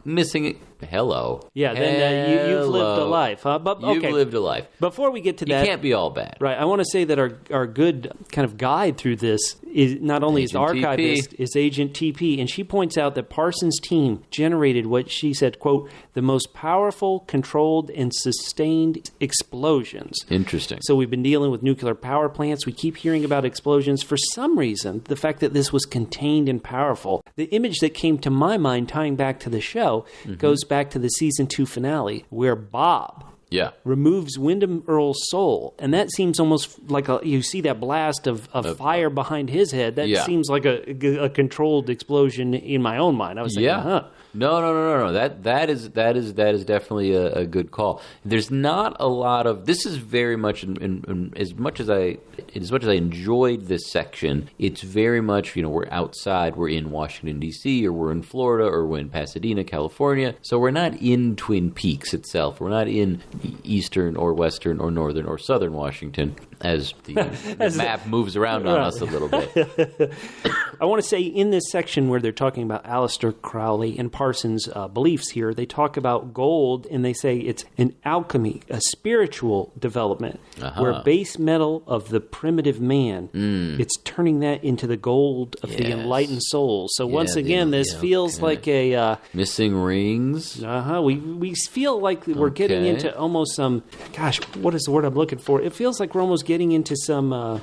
Hello. Yeah, then you've lived a life. Huh? But, okay. You've lived a life. Before we get to that... You can't be all bad. Right. I want to say that our good kind of guide through this is not only is the archivist, is Agent TP, and she points out that Parsons' team generated what she said, quote, the most powerful, controlled, and sustained explosions. Interesting. So we've been dealing with nuclear power plants. We keep hearing about explosions. For some reason, the fact that this was contained and powerful, the image that came to my mind tying back to the show goes back to the season 2 finale where Bob removes Wyndham Earle's soul, and that seems almost like you see that blast of fire behind his head. That seems like a controlled explosion in my own mind. I was thinking, No. That is definitely a good call. There's not a lot of this. Is very much in as much as I enjoyed this section. It's very much we're outside. We're in Washington D.C. or we're in Florida or we're in Pasadena, California. So we're not in Twin Peaks itself. We're not in Eastern or Western or Northern or Southern Washington as the map moves around on us a little bit. I want to say in this section where they're talking about Aleister Crowley and Parsons' beliefs here, they talk about gold, and they say it's an alchemy, a spiritual development, where base metal of the primitive man, it's turning that into the gold of the enlightened soul. So once again, this feels like a... missing rings? We feel like we're getting into almost some... Gosh, what is the word I'm looking for? It feels like we're almost getting into some...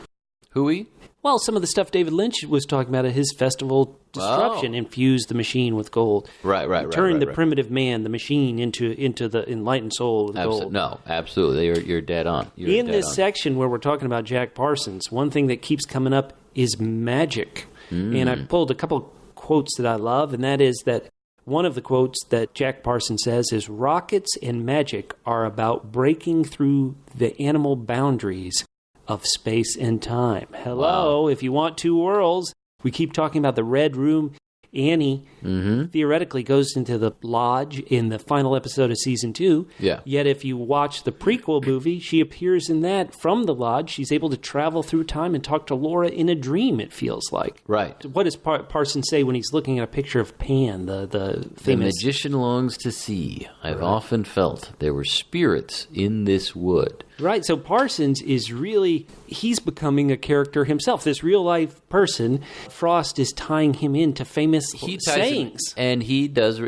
Hooey? Well, some of the stuff David Lynch was talking about at his Festival Disruption infused the machine with gold. Right. Turned the primitive man, the machine, into the enlightened soul with gold. No, absolutely. You're dead on. In this section where we're talking about Jack Parsons, one thing that keeps coming up is magic. And I pulled a couple quotes that I love, and that is that one of the quotes that Jack Parsons says is, "Rockets and magic are about breaking through the animal boundaries of space and time." Hello, if you want two worlds. We keep talking about the Red Room. Annie theoretically goes into the lodge in the final episode of season 2. Yeah. Yet if you watch the prequel movie, she appears in that from the lodge. She's able to travel through time and talk to Laura in a dream, it feels like. Right. What does Parsons say when he's looking at a picture of Pan, the famous... The magician longs to see. I've often felt there were spirits in this wood. Right, so Parsons is really, he's becoming a character himself. This real-life person, Frost is tying him into famous sayings. And he does,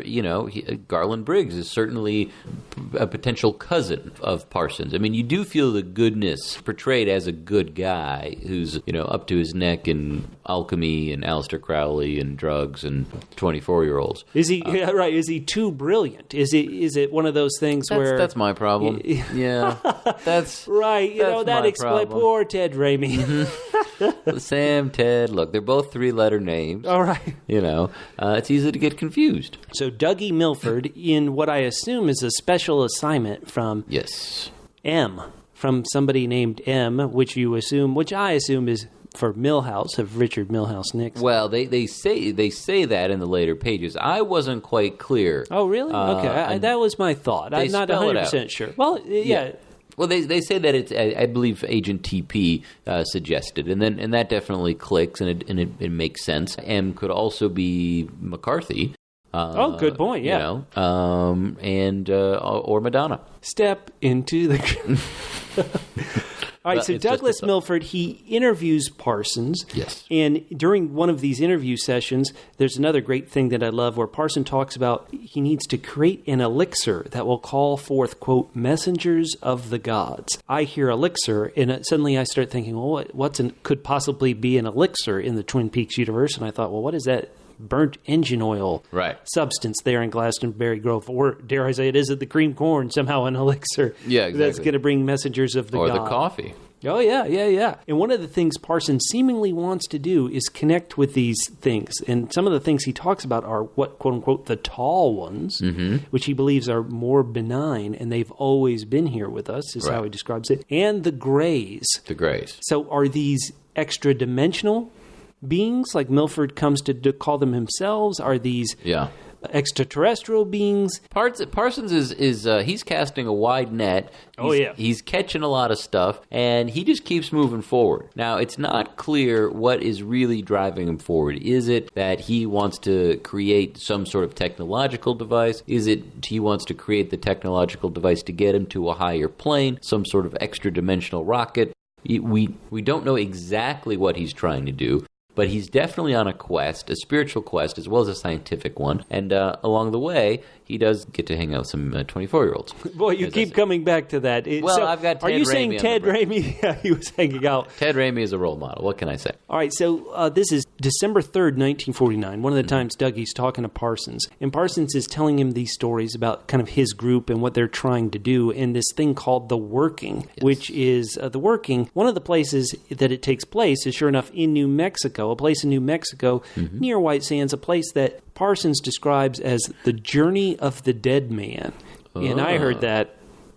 Garland Briggs is certainly a potential cousin of Parsons. I mean, you do feel the goodness portrayed as a good guy who's, up to his neck in alchemy and Aleister Crowley and drugs and 24-year-olds. Is he, right, is he too brilliant? Is it one of those things where... That's my problem. Yeah, that's right. That explains poor Ted Raimi. Sam, Ted, look, they're both 3-letter names. All right. It's easy to get confused. So Dougie Milford, in what I assume is a special assignment from M, from somebody named M, which I assume is for Milhouse, of Richard Milhouse Nixon. Well, they say that in the later pages. I wasn't quite clear. Oh, really? Okay, that was my thought. I'm not 100% sure. Well, yeah. Well, they say that it's, I believe, Agent TP suggested, and that definitely clicks, and it makes sense. M could also be McCarthy. Good point. Yeah, or Madonna. Step into the. All right, so Douglas Milford, he interviews Parsons. Yes. And during one of these interview sessions, there's another great thing that I love where Parsons talks about he needs to create an elixir that will call forth, quote, messengers of the gods. I hear elixir, and suddenly I start thinking, well, could possibly be an elixir in the Twin Peaks universe? And I thought, well, what is that? Burnt engine oil substance there in Glastonbury Grove, or dare I say it, is it the cream corn, somehow an elixir that's going to bring messengers of the gods. Or the coffee. Oh, yeah. And one of the things Parsons seemingly wants to do is connect with these things. And some of the things he talks about are what, quote unquote, the tall ones, which he believes are more benign, and they've always been here with us, is how he describes it, and the grays. The grays. So are these extra-dimensional beings, like Milford comes to call them himself? Are these extraterrestrial beings? Parsons is he's casting a wide net. He's catching a lot of stuff, and he just keeps moving forward. Now, it's not clear what is really driving him forward. Is it that he wants to create some sort of technological device? Is it he wants to create the technological device to get him to a higher plane, some sort of extra-dimensional rocket? We don't know exactly what he's trying to do. But he's definitely on a quest, a spiritual quest, as well as a scientific one. And along the way, he does get to hang out with some 24-year-olds. Boy, you keep coming back to that. I've got Ted Raimi. Are you saying Ted Raimi? Yeah, he was hanging out. Ted Raimi is a role model. What can I say? All right, so this is December 3rd, 1949, one of the times Dougie's talking to Parsons. And Parsons is telling him these stories about kind of his group and what they're trying to do in this thing called The Working, which is The Working. One of the places that it takes place is, sure enough, in New Mexico, a place in New Mexico near White Sands, a place that Parsons describes as the journey of the dead man. And I heard that.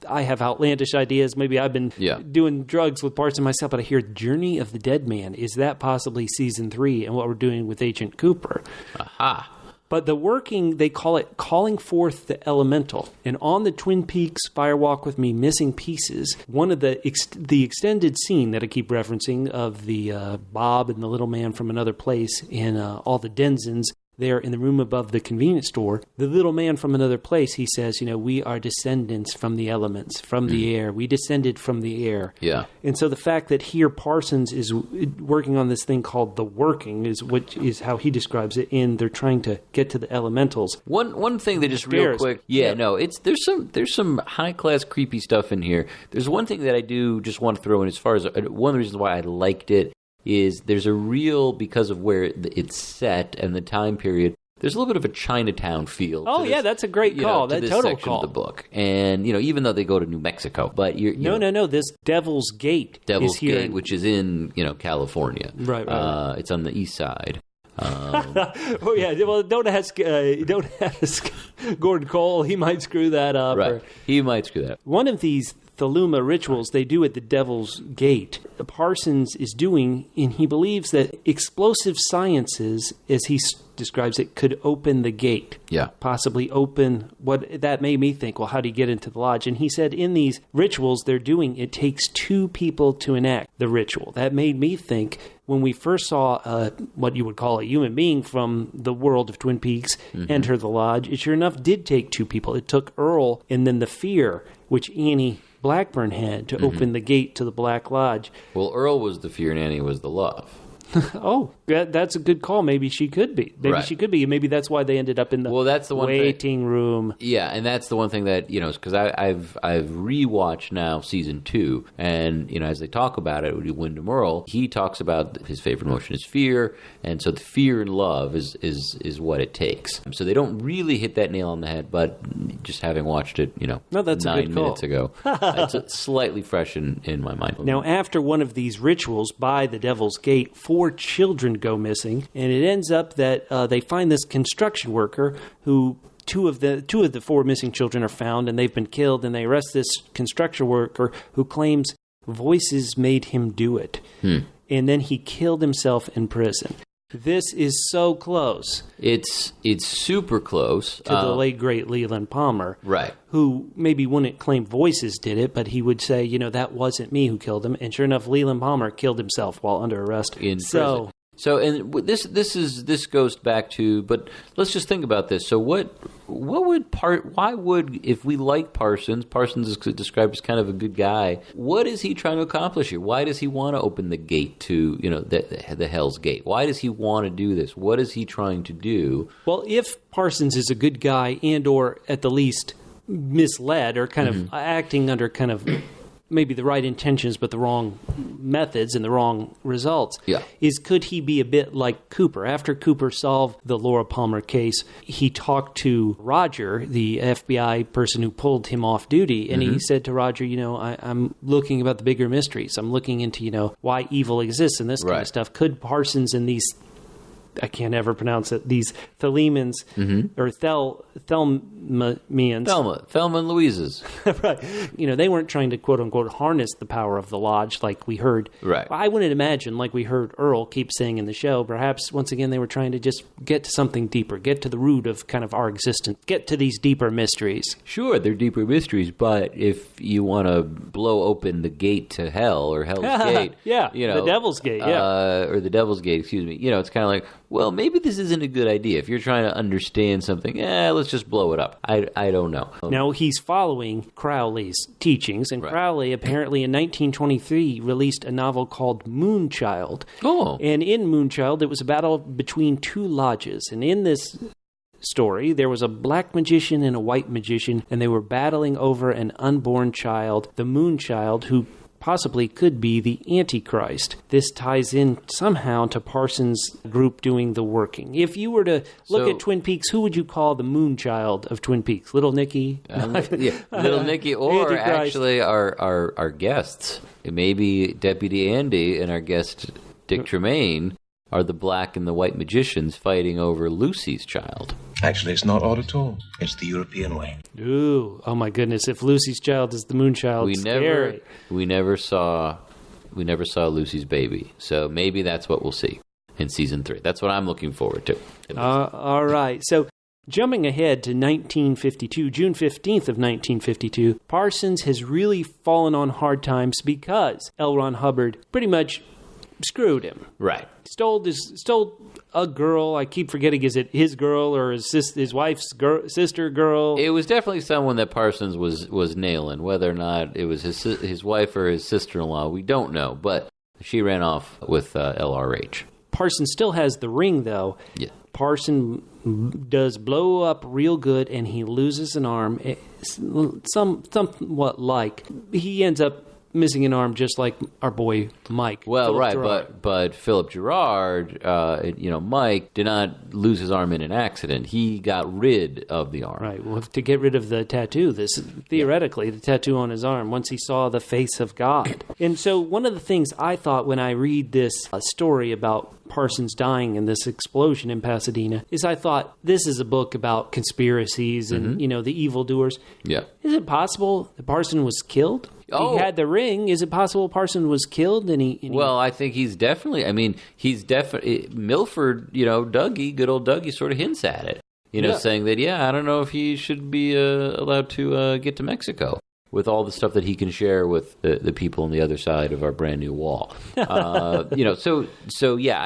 I have outlandish ideas. Maybe I've been doing drugs with Parsons myself, but I hear Journey of the Dead Man. Is that possibly season 3 and what we're doing with Agent Cooper? Aha. But the working, they call it calling forth the elemental. And on the Twin Peaks Fire Walk with Me missing pieces, one of the extended scene that I keep referencing of the Bob and the little man from another place and all the Denzins there in the room above the convenience store, the little man from another place, he says, we are descendants from the elements, from the air. We descended from the air. Yeah. And so the fact that here Parsons is working on this thing called the working is how he describes it, and they're trying to get to the elementals. One thing that just real quick, there's some high class creepy stuff in here. There's one thing that I do just want to throw in as far as one of the reasons why I liked it is there's a real, because of where it's set and the time period, there's a little bit of a Chinatown feel. Oh, yeah, that's a great call. That's total section call. Of the book. And, even though they go to New Mexico, but No, this Devil's Gate is here. Which is in, California. Right. It's on the east side. Oh, yeah. Well, don't ask Gordon Cole. He might screw that up. Right. He might screw that up. One of these Thelema rituals they do at the Devil's Gate, Parsons is doing, and he believes that explosive sciences, as he describes it, could open the gate. Yeah. Possibly open what that made me think, well, how do you get into the lodge? And he said in these rituals they're doing, it takes two people to enact the ritual. That made me think when we first saw what you would call a human being from the world of Twin Peaks enter the lodge, it sure enough did take two people. It took Earl and then the fear, which Annie Blackburn had to open the gate to the Black Lodge. Well, Earl was the fear and Annie was the love. Oh, that's a good call. Maybe she could be. She could be. Maybe that's why they ended up in the waiting room. Yeah, and that's the one thing that, because I've rewatched now season 2, and, as they talk about it, Wyndham Earl, he talks about his favorite emotion is fear, and so the fear and love is what it takes. So they don't really hit that nail on the head, but just having watched it, that's 9 minutes ago, it's slightly fresh in my mind. Now, after one of these rituals by the Devil's Gate, 4 children go missing, and it ends up that they find this construction worker who two of the 4 missing children are found, and they've been killed, and they arrest this construction worker who claims voices made him do it. And then he killed himself in prison. This is so close. It's super close to the late great Leland Palmer, right? Who maybe wouldn't claim voices did it, but he would say, that wasn't me who killed him. And sure enough, Leland Palmer killed himself while under arrest in prison. So, and this goes back to, but let's just think about this. So why would, if we like Parsons is described as kind of a good guy, what is he trying to accomplish here? Why does he want to open the gate to, the Hell's Gate? Why does he want to do this? What is he trying to do? Well, if Parsons is a good guy and or at the least misled or kind of acting under kind of maybe the right intentions but the wrong methods and the wrong results, could he be a bit like Cooper? After Cooper solved the Laura Palmer case, he talked to Roger, the FBI person who pulled him off duty, and he said to Roger, I'm looking about the bigger mysteries. I'm looking into, why evil exists and this kind of stuff. Could Parsons and these, I can't ever pronounce it, these Thelemans or Thelmians. Thelma and Louise's. Right. They weren't trying to quote unquote harness the power of the lodge like we heard. Right. I wouldn't imagine, like we heard Earl keep saying in the show, perhaps once again they were trying to just get to something deeper, get to the root of kind of our existence, get to these deeper mysteries. Sure, they're deeper mysteries, but if you want to blow open the gate to hell or Hell's Gate, the Devil's Gate, or the Devil's Gate, excuse me, it's kind of like, well, maybe this isn't a good idea. If you're trying to understand something, let's just blow it up. I don't know. Now, he's following Crowley's teachings, and Crowley apparently in 1923 released a novel called Moonchild. Oh. And in Moonchild, it was a battle between 2 lodges. And in this story, there was a black magician and a white magician, and they were battling over an unborn child, the Moonchild, who possibly could be the Antichrist. This ties in somehow to Parsons' group doing the working. If you were to look at Twin Peaks, who would you call the Moonchild of Twin Peaks? Little Nicky? Little Nicky, or Antichrist. Actually our guests. Maybe Deputy Andy and our guest Dick Tremayne are the black and the white magicians fighting over Lucy's child. Actually, it's not odd at all. It's the European way. Ooh, oh my goodness! If Lucy's child is the Moonchild, we never saw Lucy's baby, so maybe that's what we'll see. in season 3. That's what I'm looking forward to. All right. So jumping ahead to 1952, June 15th of 1952, Parsons has really fallen on hard times because L. Ron Hubbard pretty much screwed him. Right. Stole a girl. I keep forgetting, is it his girl or his wife's sister girl? It was definitely someone that Parsons was nailing. Whether or not it was his wife or his sister-in-law, we don't know. But she ran off with LRH. Parsons still has the ring, though. Yeah. Parsons does blow up real good, and he loses an arm. Somewhat like he ends up missing an arm, just like our boy Mike. Well, Philip right, Gerard. but Philip Gerard, Mike did not lose his arm in an accident. He got rid of the arm. Right. Well, to get rid of the tattoo, theoretically, the tattoo on his arm, once he saw the face of God. And so one of the things I thought when I read this story about Parsons dying in this explosion in Pasadena is I thought, this is a book about conspiracies and, the evildoers. Yeah. Is it possible that Parsons was killed? Oh. He had the ring. Is it possible Parsons was killed? Well, I think he's definitely, Milford, Dougie, good old Dougie sort of hints at it, saying that, I don't know if he should be allowed to get to Mexico with all the stuff that he can share with the people on the other side of our brand new wall. I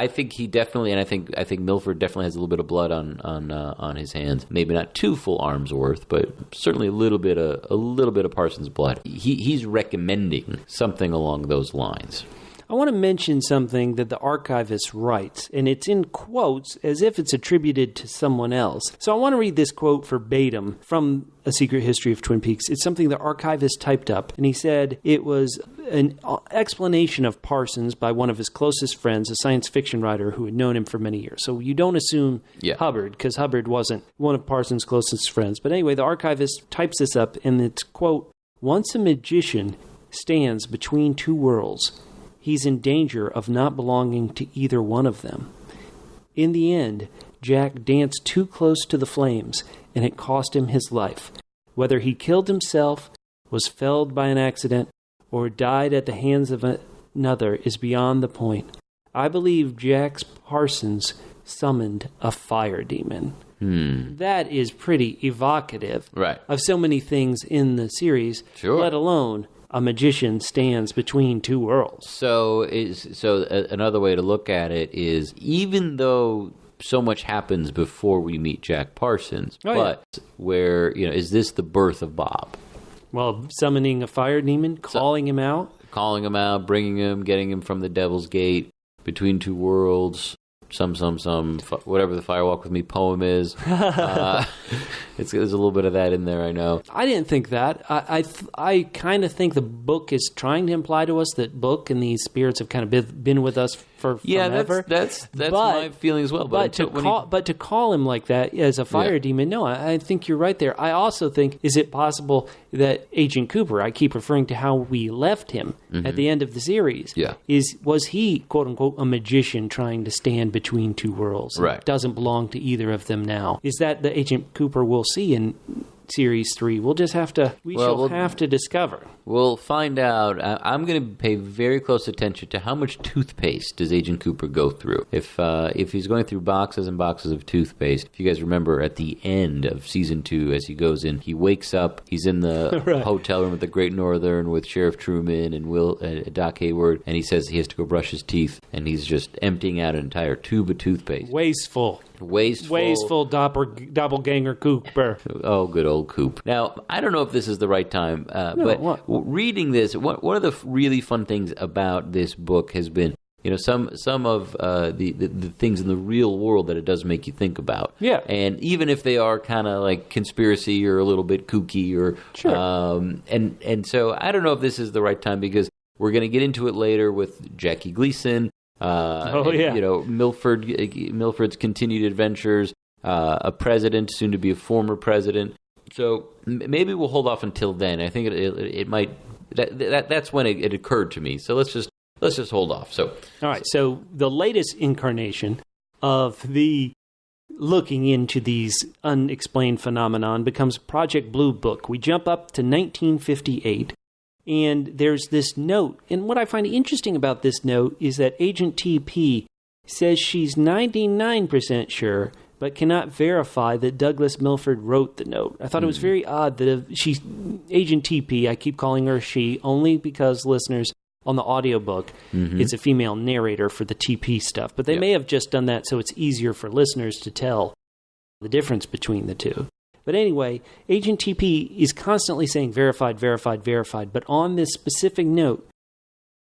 think he definitely, and I think Milford definitely has a little bit of blood on his hands. Maybe not 2 full arms worth, but certainly a little bit of Parsons' blood. He's recommending something along those lines. I want to mention something that the archivist writes, and it's in quotes as if it's attributed to someone else. So I want to read this quote verbatim from A Secret History of Twin Peaks. It's something the archivist typed up, and he said it was an explanation of Parsons by one of his closest friends, a science fiction writer who had known him for many years. So you don't assume Hubbard, because Hubbard wasn't one of Parsons' closest friends. But anyway, the archivist types this up, and it's, quote, "Once a magician stands between 2 worlds, he's in danger of not belonging to either one of them. In the end, Jack danced too close to the flames, and it cost him his life. Whether he killed himself, was felled by an accident, or died at the hands of another is beyond the point. I believe Jack Parsons summoned a fire demon." That is pretty evocative of so many things in the series, let alone a magician stands between 2 worlds. So another way to look at it is, even though so much happens before we meet Jack Parsons, where is this the birth of Bob? Well, summoning a fire demon, calling him out, bringing him, getting him from the Devil's Gate, between 2 worlds. Whatever the Firewalk With Me poem is. There's a little bit of that in there, I know. I didn't think that. I kind of think the book is trying to imply to us that Book and these spirits have kind of been with us forever. That's my feeling as well. But to call him like that as a fire demon, no, I think you're right there. I also think, is it possible that Agent Cooper, I keep referring to how we left him at the end of the series, was he, quote unquote, a magician trying to stand between 2 worlds? Right. Doesn't belong to either of them now. Is that the Agent Cooper we'll see in Series 3? We'll just have to, we'll have to discover. We'll find out. I'm going to pay very close attention to how much toothpaste does Agent Cooper go through. If he's going through boxes and boxes of toothpaste, if you guys remember at the end of Season 2, as he goes in, he wakes up, he's in the hotel room at the Great Northern with Sheriff Truman and Doc Hayward, and he says he has to go brush his teeth, and he's just emptying out an entire tube of toothpaste. Wasteful doppelganger Cooper. Oh, good old Coop. Now, I don't know if this is the right time, but reading this, one of the really fun things about this book has been, some of the things in the real world that it does make you think about. Yeah. And even if they are kind of like conspiracy or a little bit kooky or... Sure. And so I don't know if this is the right time, because we're going to get into it later with Jackie Gleason, Milford's continued adventures, a president, soon to be a former president. So maybe we'll hold off until then. I think it might. That's when it occurred to me. So let's just hold off. So all right. So the latest incarnation of the looking into these unexplained phenomenon becomes Project Blue Book. We jump up to 1958. And there's this note. And what I find interesting about this note is that Agent TP says she's 99% sure, but cannot verify that Douglas Milford wrote the note. I thought it was very odd that she's Agent TP, I keep calling her she, only because listeners on the audiobook, it's a female narrator for the TP stuff. But they may have just done that so it's easier for listeners to tell the difference between the two. But anyway, Agent TP is constantly saying verified, verified, verified. But on this specific note,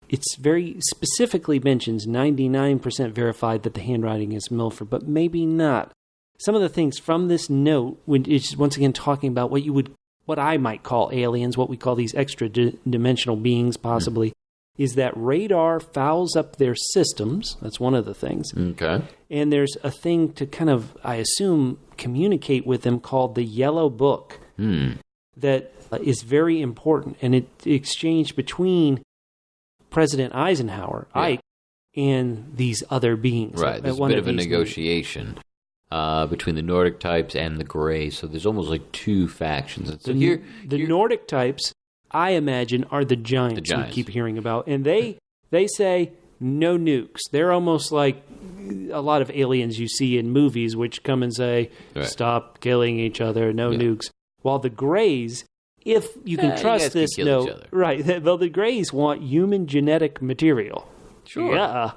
it's very specifically mentions 99% verified that the handwriting is Milford, but maybe not. Some of the things from this note, is once again talking about what I might call aliens, what we call these extra dimensional beings, possibly, is that radar fouls up their systems. That's one of the things. Okay. And there's a thing to kind of, I assume, communicate with them called the Yellow Book that is very important. And it's exchanged between President Eisenhower, Ike, and these other beings. Right. There's a bit of a negotiation between the Nordic types and the Grey. So there's almost like two factions. And so the Nordic types, I imagine, are the giants we keep hearing about. And they say no nukes. They're almost like a lot of aliens you see in movies, which come and say, stop killing each other, no nukes. While the Greys, if you can trust this note, right, well, the Greys want human genetic material. Sure. Yeah.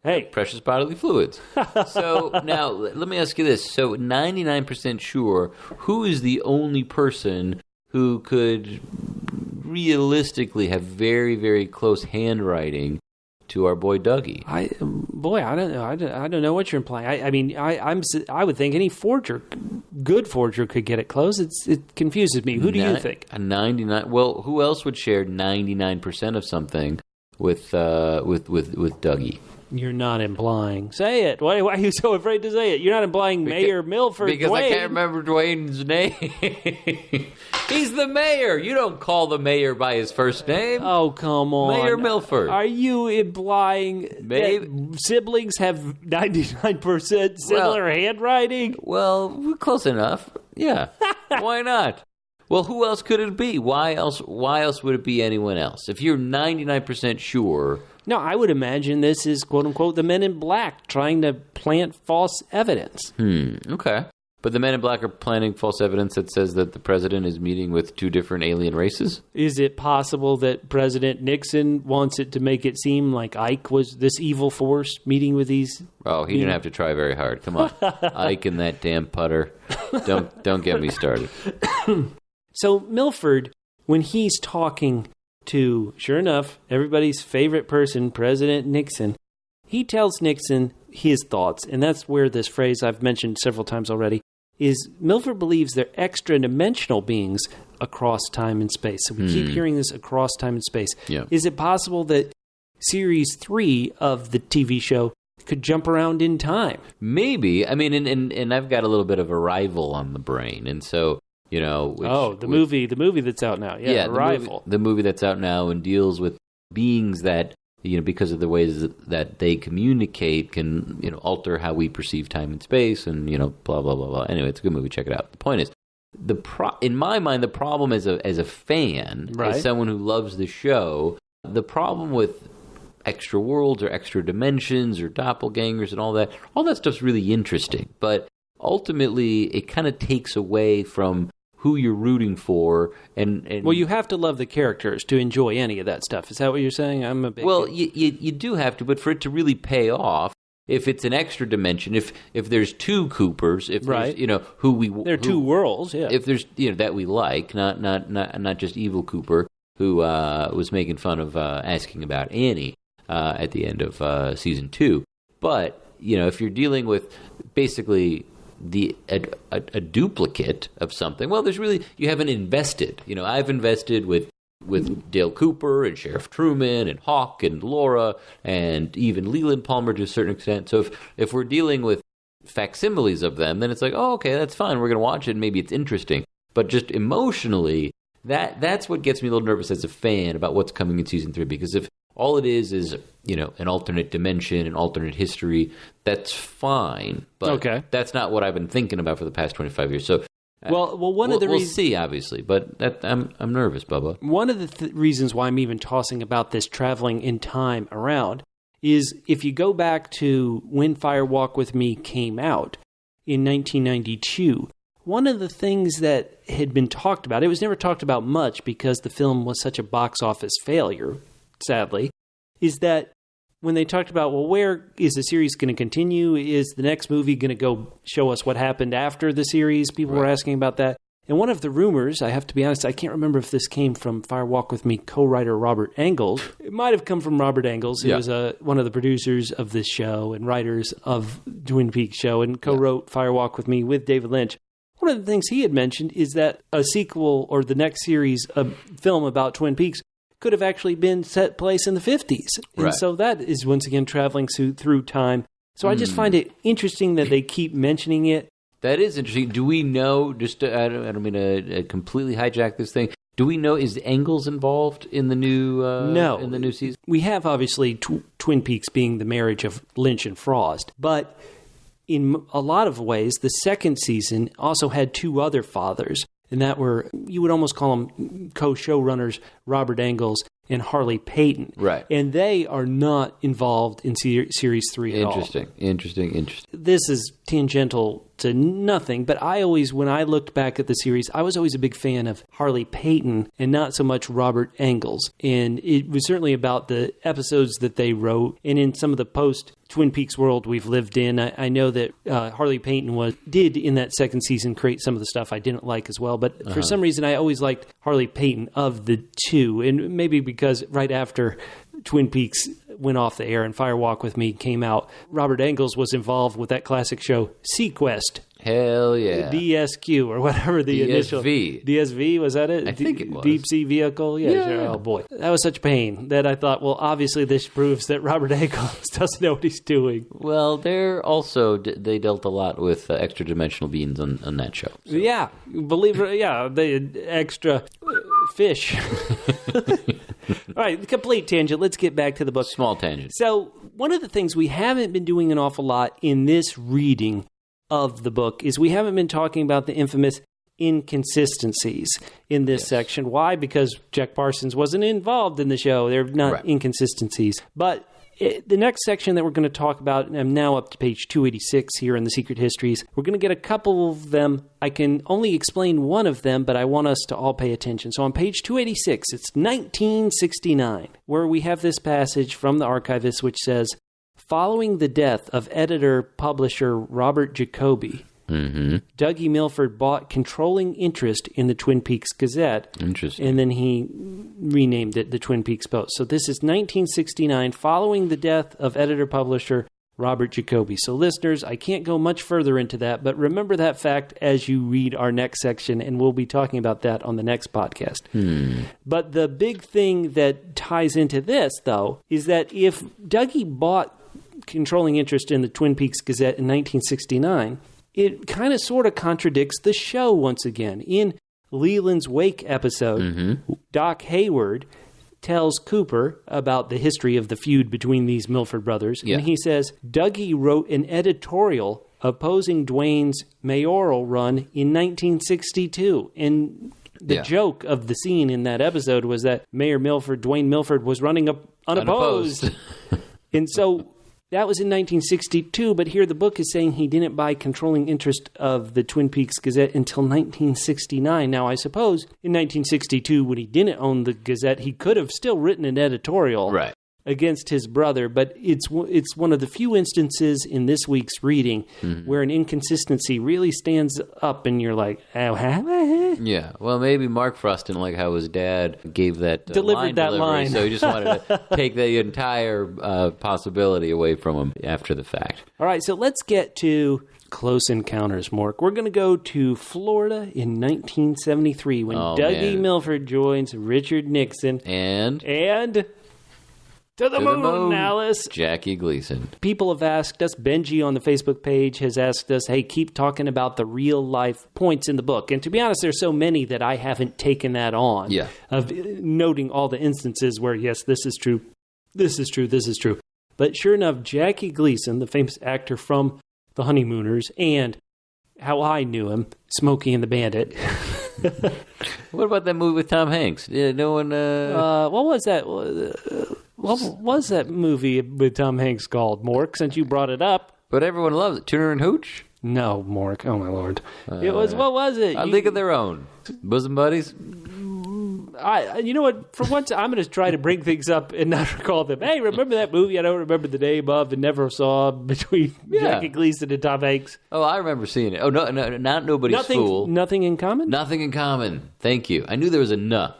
Hey. Precious bodily fluids. So now, let me ask you this. So 99% sure, who is the only person who could realistically have very, very close handwriting to our boy Dougie? I don't know. I don't know what you're implying. I would think any good forger could get it close. It confuses me. Who do you think? A 99. Well, who else would share 99% of something with Dougie? You're not implying. Say it. Why are you so afraid to say it? You're not implying Mayor Milford. Because Dwayne. I can't remember Dwayne's name. He's the mayor. You don't call the mayor by his first name. Oh, come on. Mayor Milford. Are you implying that siblings have 99% similar handwriting? Well, close enough. Yeah. Why not? Well, who else could it be? Why else would it be anyone else? If you're 99% sure... No, I would imagine this is, quote-unquote, the Men in Black trying to plant false evidence. Okay. But the Men in Black are planting false evidence that says that the president is meeting with two different alien races? Is it possible that President Nixon wants it to make it seem like Ike was this evil force meeting with these? Oh, he didn't have to try very hard. Come on. Ike and that damn putter. Don't get me started. So Milford, when he's talking to, sure enough, everybody's favorite person, President Nixon, he tells Nixon his thoughts, and that's where this phrase I've mentioned several times already is Milford believes they're extra-dimensional beings across time and space. So we keep hearing this across time and space. Yeah. Is it possible that Series 3 of the TV show could jump around in time? Maybe. I mean, and I've got a little bit of Arrival on the brain, and so... the movie that's out now. Yeah, Arrival. The movie that's out now and deals with beings that, because of the ways that they communicate can, alter how we perceive time and space and, blah, blah, blah, blah. Anyway, it's a good movie. Check it out. The point is, in my mind, the problem as a fan, as someone who loves the show, the problem with extra worlds or extra dimensions or doppelgangers and all that stuff's really interesting. But ultimately, it kind of takes away from who you're rooting for, and well, you have to love the characters to enjoy any of that stuff. Is that what you're saying? I'm a big you do have to, but for it to really pay off, if it's an extra dimension, if there's two Coopers, if there's, there are two worlds, yeah. If there's that we like, not just evil Cooper who was making fun of asking about Annie at the end of season 2, but if you're dealing with basically a duplicate of something. Well, you haven't invested. I've invested with Dale Cooper and Sheriff Truman and Hawk and Laura and even Leland Palmer to a certain extent. So if we're dealing with facsimiles of them, then it's like, oh, okay, that's fine. We're going to watch it. And maybe it's interesting. But just emotionally, that's what gets me a little nervous as a fan about what's coming in season 3. Because if all it is an alternate dimension, an alternate history, that's fine. But that's not what I've been thinking about for the past 25 years. So, one of the reasons... We'll see, obviously, but I'm nervous, Bubba. One of the reasons why I'm even tossing about this traveling in time around is if you go back to when Fire Walk With Me came out in 1992, one of the things that had been talked about, it was never talked about much because the film was such a box office failure, sadly, is that when they talked about, well, where is the series going to continue? Is the next movie going to go show us what happened after the series? People were asking about that. And one of the rumors, I have to be honest, I can't remember if this came from Fire Walk With Me co-writer Robert Engels. It might have come from Robert Engels, who was one of the producers of this show and writers of Twin Peaks show and co-wrote Fire Walk With Me with David Lynch. One of the things he had mentioned is that a sequel or the next series of film about Twin Peaks could have actually been set place in the 50s. And so that is once again traveling through time. So I just find it interesting that they keep mentioning it. That is interesting. Do we know, I don't mean to completely hijack this thing, do we know, is Engels involved in the new No. in the new season? We have, obviously, Twin Peaks being the marriage of Lynch and Frost. But in a lot of ways, the second season also had two other fathers. And that were, you would almost call them co-showrunners, Robert Engels and Harley Payton. Right. And they are not involved in Series 3 at all. Interesting. This is tangential to nothing, but I always, when I looked back at the series, I was always a big fan of Harley Payton and not so much Robert Engels. And it was certainly about the episodes that they wrote. And in some of the post-Twin Peaks world we've lived in, I know that Harley Payton did in that second season create some of the stuff I didn't like as well. But for some reason, I always liked Harley Payton of the two. And maybe because right after Twin Peaks went off the air and Fire Walk With Me came out, Robert Engels was involved with that classic show, Sequest. Hell yeah. DSQ or whatever the initial. DSV, was that it? I think it was. Deep Sea Vehicle? Yeah, sure. Oh boy. That was such pain that I thought, well, obviously this proves that Robert Engels doesn't know what he's doing. Well, they dealt a lot with extra dimensional beings on that show. So. Yeah. The extra fish. All right, complete tangent. Let's get back to the book. Small tangent. So one of the things we haven't been doing an awful lot in this reading of the book is we haven't been talking about the infamous inconsistencies in this section. Why? Because Jack Parsons wasn't involved in the show. They're not inconsistencies. But the next section that we're going to talk about, and I'm now up to page 286 here in the Secret Histories, we're going to get a couple of them. I can only explain one of them, but I want us to all pay attention. So on page 286, it's 1969, where we have this passage from the archivist which says, following the death of editor-publisher Robert Jacoby, Dougie Milford bought controlling interest in the Twin Peaks Gazette. Interesting. And then he renamed it the Twin Peaks Post. So this is 1969, following the death of editor-publisher Robert Jacoby. So listeners, I can't go much further into that, but remember that fact as you read our next section, and we'll be talking about that on the next podcast. But the big thing that ties into this, though, is that if Dougie bought controlling interest in the Twin Peaks Gazette in 1969, it kind of sort of contradicts the show once again. In Leland's Wake episode, Doc Hayward tells Cooper about the history of the feud between these Milford brothers. And he says, Dougie wrote an editorial opposing Dwayne's mayoral run in 1962. And the joke of the scene in that episode was that Mayor Milford, Dwayne Milford, was running up unopposed. And so that was in 1962, but here the book is saying he didn't buy controlling interest of the Twin Peaks Gazette until 1969. Now, I suppose in 1962, when he didn't own the Gazette, he could have still written an editorial against his brother, but it's one of the few instances in this week's reading where an inconsistency really stands up and you're like, oh, yeah. Well, maybe Mark Frost didn't like how his dad gave that delivered that line, so he just wanted to take the entire possibility away from him after the fact. All right, so let's get to Close Encounters, Mork. We're going to go to Florida in 1973 when Dougie Milford joins Richard Nixon and to the moon, Alice. Jackie Gleason. People have asked us, Benji on the Facebook page has asked us, hey, keep talking about the real life points in the book. And to be honest, there's so many that I haven't taken that on. Of noting all the instances where, yes, this is true, this is true, this is true. But sure enough, Jackie Gleason, the famous actor from The Honeymooners, and how I knew him, Smokey and the Bandit. What about that movie with Tom Hanks? No one... what was that? What was that movie with Tom Hanks called, Mork, since you brought it up? But everyone loves it. Turner and Hooch? No, Mork. Oh, my Lord. It was, what was it? A League of Their Own. Bosom Buddies? You know what? For once, I'm going to try to bring things up and not recall them. Hey, remember that movie I don't remember the name of and never saw between Jackie Gleason and Tom Hanks? Oh, I remember seeing it. Oh, no, not Nobody's Fool. Nothing in Common? Nothing in Common. Thank you. I knew there was a "nuh."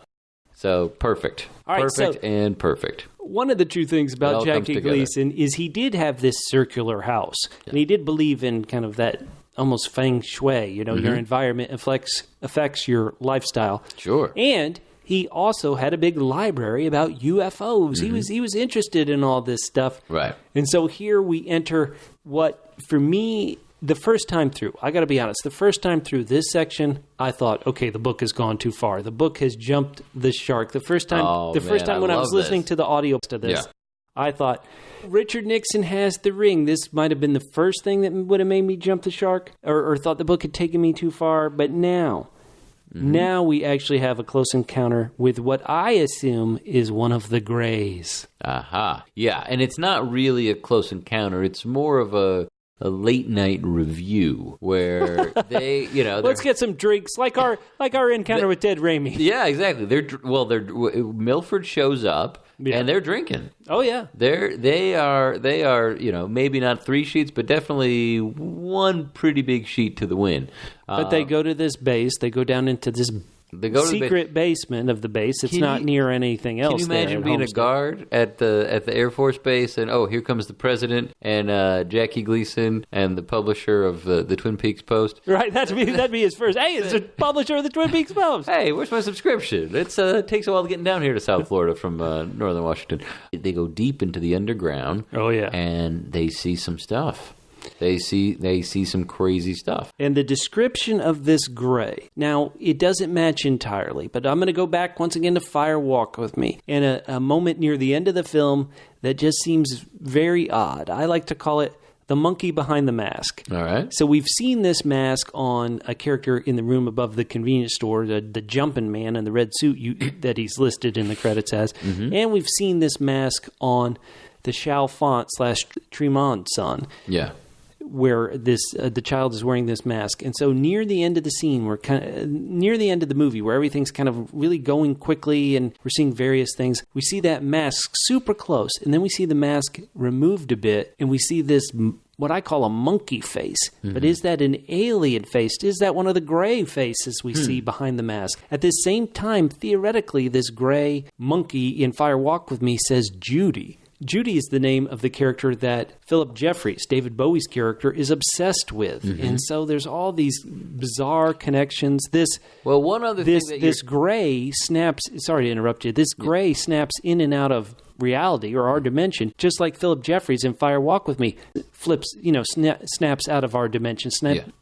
So perfect. All right, perfect and perfect. One of the true things about Jackie Gleason is he did have this circular house. Yeah. And he did believe in kind of that almost feng shui. You know, your environment affects your lifestyle. Sure. And he also had a big library about UFOs. He was interested in all this stuff. Right. And so here we enter what, for me, the first time through, I got to be honest, the first time through this section, I thought, okay, the book has gone too far. The book has jumped the shark. The first time when I was listening to the audio to this, I thought, Richard Nixon has the ring. This might have been the first thing that would have made me jump the shark or thought the book had taken me too far. But now we actually have a close encounter with what I assume is one of the Greys. Aha. Yeah, and it's not really a close encounter. It's more of a late night review where they, let's get some drinks like our encounter with Ted Raimi. Yeah, exactly. Milford shows up and they're drinking. Oh yeah, they are maybe not 3 sheets, but definitely one pretty big sheet to the wind. But they go to this base. They go down into this secret basement of the base. It's not near anything else. Can you imagine being a guard at the Air Force Base and here comes the president and Jackie Gleason and the publisher of the Twin Peaks Post? Right, that'd be his first. Hey, it's the publisher of the Twin Peaks Post. Hey, where's my subscription? It takes a while getting down here to South Florida from northern Washington. They go deep into the underground. Oh yeah, and they see some stuff. They see some crazy stuff. And the description of this gray, now, it doesn't match entirely, but I'm going to go back once again to Fire Walk with Me, and a moment near the end of the film that just seems very odd. I like to call it the monkey behind the mask. All right. So we've seen this mask on a character in the room above the convenience store, the jumping man in the red suit that he's listed in the credits as, and we've seen this mask on the Chalfont / Tremayne son. Yeah. Where the child is wearing this mask. And so near the end of the scene, near the end of the movie, where everything's kind of really going quickly and we're seeing various things, we see that mask super close. And then we see the mask removed a bit and we see this, what I call a monkey face. But is that an alien face? Is that one of the gray faces we see behind the mask? At the same time, theoretically, this gray monkey in Fire Walk With Me says Judy. Judy is the name of the character that Philip Jeffries, David Bowie's character, is obsessed with. And so there's all these bizarre connections. This gray snaps, sorry to interrupt you, this gray snaps in and out of reality or our dimension, just like Philip Jeffries in Fire Walk With Me snaps out of our dimension,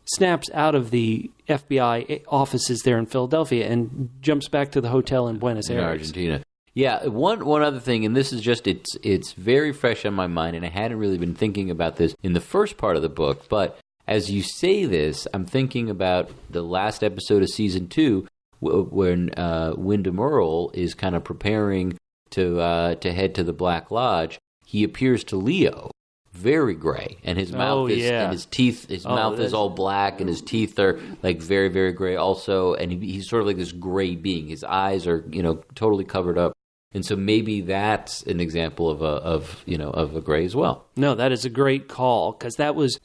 snaps out of the FBI offices there in Philadelphia and jumps back to the hotel in Buenos Aires. Argentina. Yeah, one other thing, and this is just, it's very fresh on my mind, and I hadn't really been thinking about this in the first part of the book, but as you say this, I'm thinking about the last episode of Season 2, when Wyndham Earle is kind of preparing to head to the Black Lodge. He appears to Leo, very gray, and his mouth and his teeth, mouth is all black, and his teeth are like very, very gray also, and he's sort of like this gray being. His eyes are, totally covered up. And so maybe that's an example of a gray as well. No, that is a great call, because that was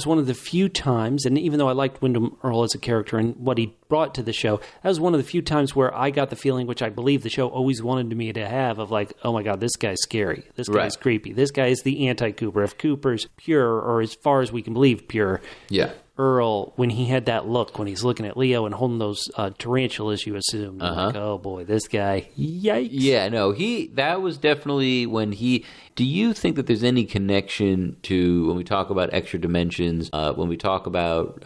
one of the few times, and even though I liked Wyndham Earle as a character and what he brought to the show, that was one of the few times where I got the feeling, which I believe the show always wanted me to have, of like, oh my God, this guy's scary. This guy's creepy. This guy is the anti-Cooper. If Cooper's pure, or as far as we can believe pure, Earle, when he had that look, when he's looking at Leo and holding those tarantulas, you assume, like, oh boy, this guy, yikes. Yeah, no, that was definitely when do you think that there's any connection to, when we talk about extra dimensions, when we talk about,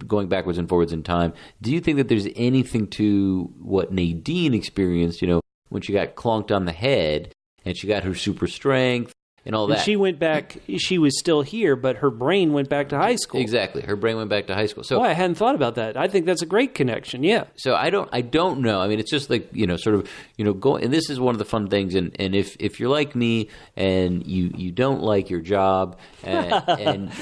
going backwards and forwards in time, do you think that there's anything to what Nadine experienced, when she got clonked on the head and she got her super strength, and all And that. she went back, she was still here, but her brain went back to high school. Exactly. Her brain went back to high school. So Boy, I hadn't thought about that. I think that's a great connection, yeah. So I don't know. I mean, it's just like, sort of, go, and this is one of the fun things. And if you're like me and you don't like your job and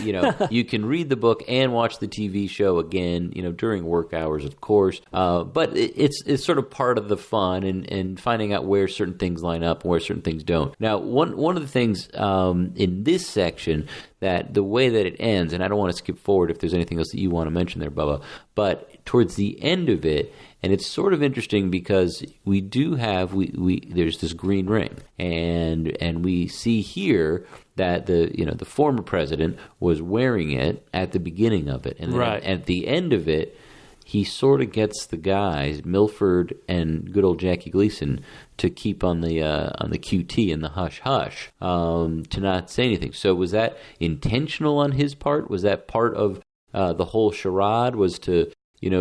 you can read the book and watch the TV show again, during work hours, of course. But it's sort of part of the fun and finding out where certain things line up and where certain things don't. Now, one of the things in this section that the way that it ends, and I don't want to skip forward if there's anything else that you want to mention there, Bubba, but towards the end of it, and it's sort of interesting because we do have there's this green ring, and we see here that the former president was wearing it at the beginning of it, and then right. at the end of it, he sort of gets the guys, Milford and good old Jackie Gleason, to keep on the QT and the hush-hush, to not say anything. So was that intentional on his part? Was that part of the whole charade, was to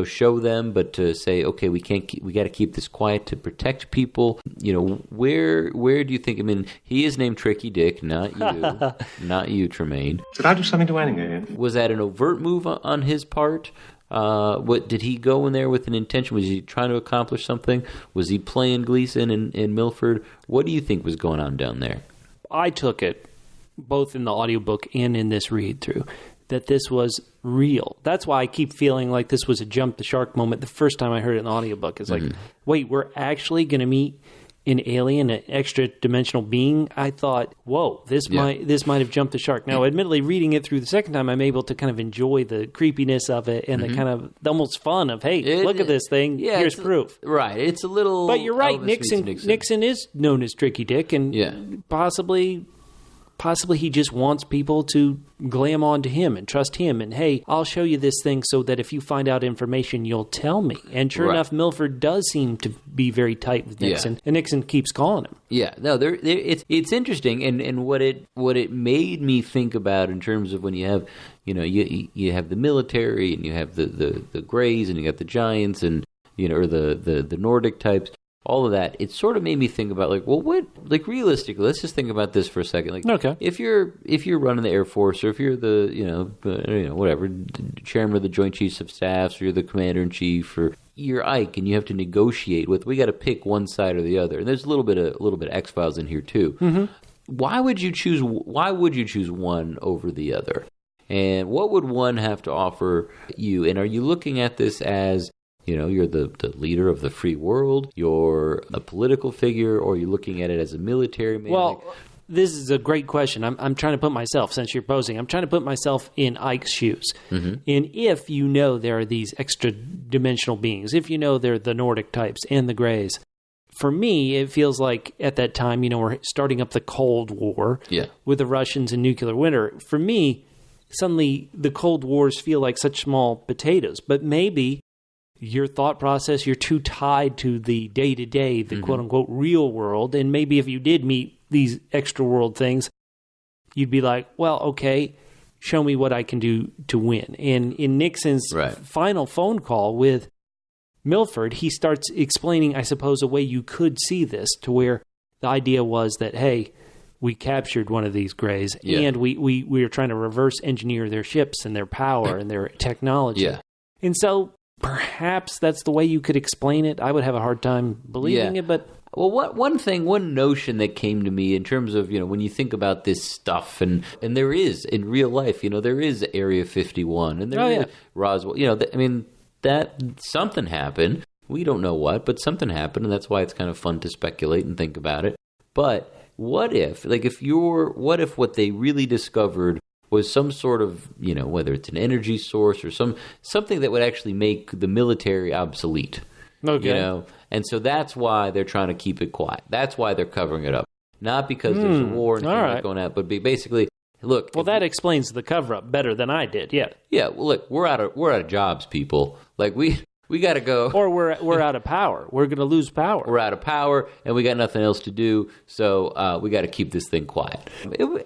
show them, but to say, okay, we got to keep this quiet to protect people? Where do you think? I mean, he is named Tricky Dick, not you, not you, Tremayne. Did I do something to anyone? Was that an overt move on his part? What did he go in there with an intention? Was he trying to accomplish something? Was he playing Gleason and Milford? What do you think was going on down there? I took it, both in the audiobook and in this read-through, that this was real. That's why I keep feeling like this was a jump the shark moment the first time I heard it in the audiobook. It's like, wait, we're actually going to meet an alien, an extra-dimensional being? I thought, whoa, this might have jumped the shark. Now, admittedly, reading it through the second time, I'm able to kind of enjoy the creepiness of it and the kind of the almost fun of, hey, look at this thing. Here's proof. Right. It's a little... But you're right. Elvis Nixon is known as Tricky Dick, and possibly he just wants people to glam onto him and trust him. And, hey, I'll show you this thing so that if you find out information, you'll tell me. And sure enough, Milford does seem to be very tight with Nixon, and Nixon keeps calling him. Yeah, no, it's interesting, and what it made me think about in terms of when you have, you have the military and you have the Greys and you got the Giants and or the Nordic types. All of that, it sort of made me think about realistically, let's just think about this for a second. Like, okay, if you're running the Air Force, or if you're the whatever chairman of the Joint Chiefs of Staffs, or you're the commander in chief, or you're Ike, and you have to negotiate with, we got to pick one side or the other. And there's a little bit of X-Files in here too. Mm-hmm. Why would you choose one over the other? And what would one have to offer you? And are you looking at this as, you're the leader of the free world, you're a political figure, or you're looking at it as a military man? Well, this is a great question. I'm trying to put myself, since you're posing, I'm trying to put myself in Ike's shoes. Mm-hmm. And if there are these extra-dimensional beings, if they're the Nordic types and the Greys, for me, it feels like at that time, we're starting up the Cold War with the Russians and nuclear winter. For me, suddenly the Cold Wars feel like such small potatoes. But maybe your thought process, you're too tied to the day-to-day, the quote-unquote real world, and maybe if you did meet these extra-world things, you'd be like, well, okay, show me what I can do to win. And in Nixon's final phone call with Milford, he starts explaining, I suppose, a way you could see this, to where the idea was that, hey, we captured one of these Greys, and we are trying to reverse engineer their ships and their power and their technology. Yeah. And so perhaps that's the way you could explain it. I would have a hard time believing it, but... Well, one notion that came to me in terms of, when you think about this stuff, and there is, in real life, there is Area 51, and there is Roswell, that something happened. We don't know what, but something happened, and that's why it's kind of fun to speculate and think about it. But what if, what they really discovered was some sort of, whether it's an energy source or something that would actually make the military obsolete. Okay. And so that's why they're trying to keep it quiet. That's why they're covering it up. Not because there's a war and things going on, but basically, look. Well, that explains the cover-up better than I did, yeah. Yeah, well, look, we're out of jobs, people. Like, we got to go. Or we're out of power. We're going to lose power. We're out of power, and we got nothing else to do, so we got to keep this thing quiet.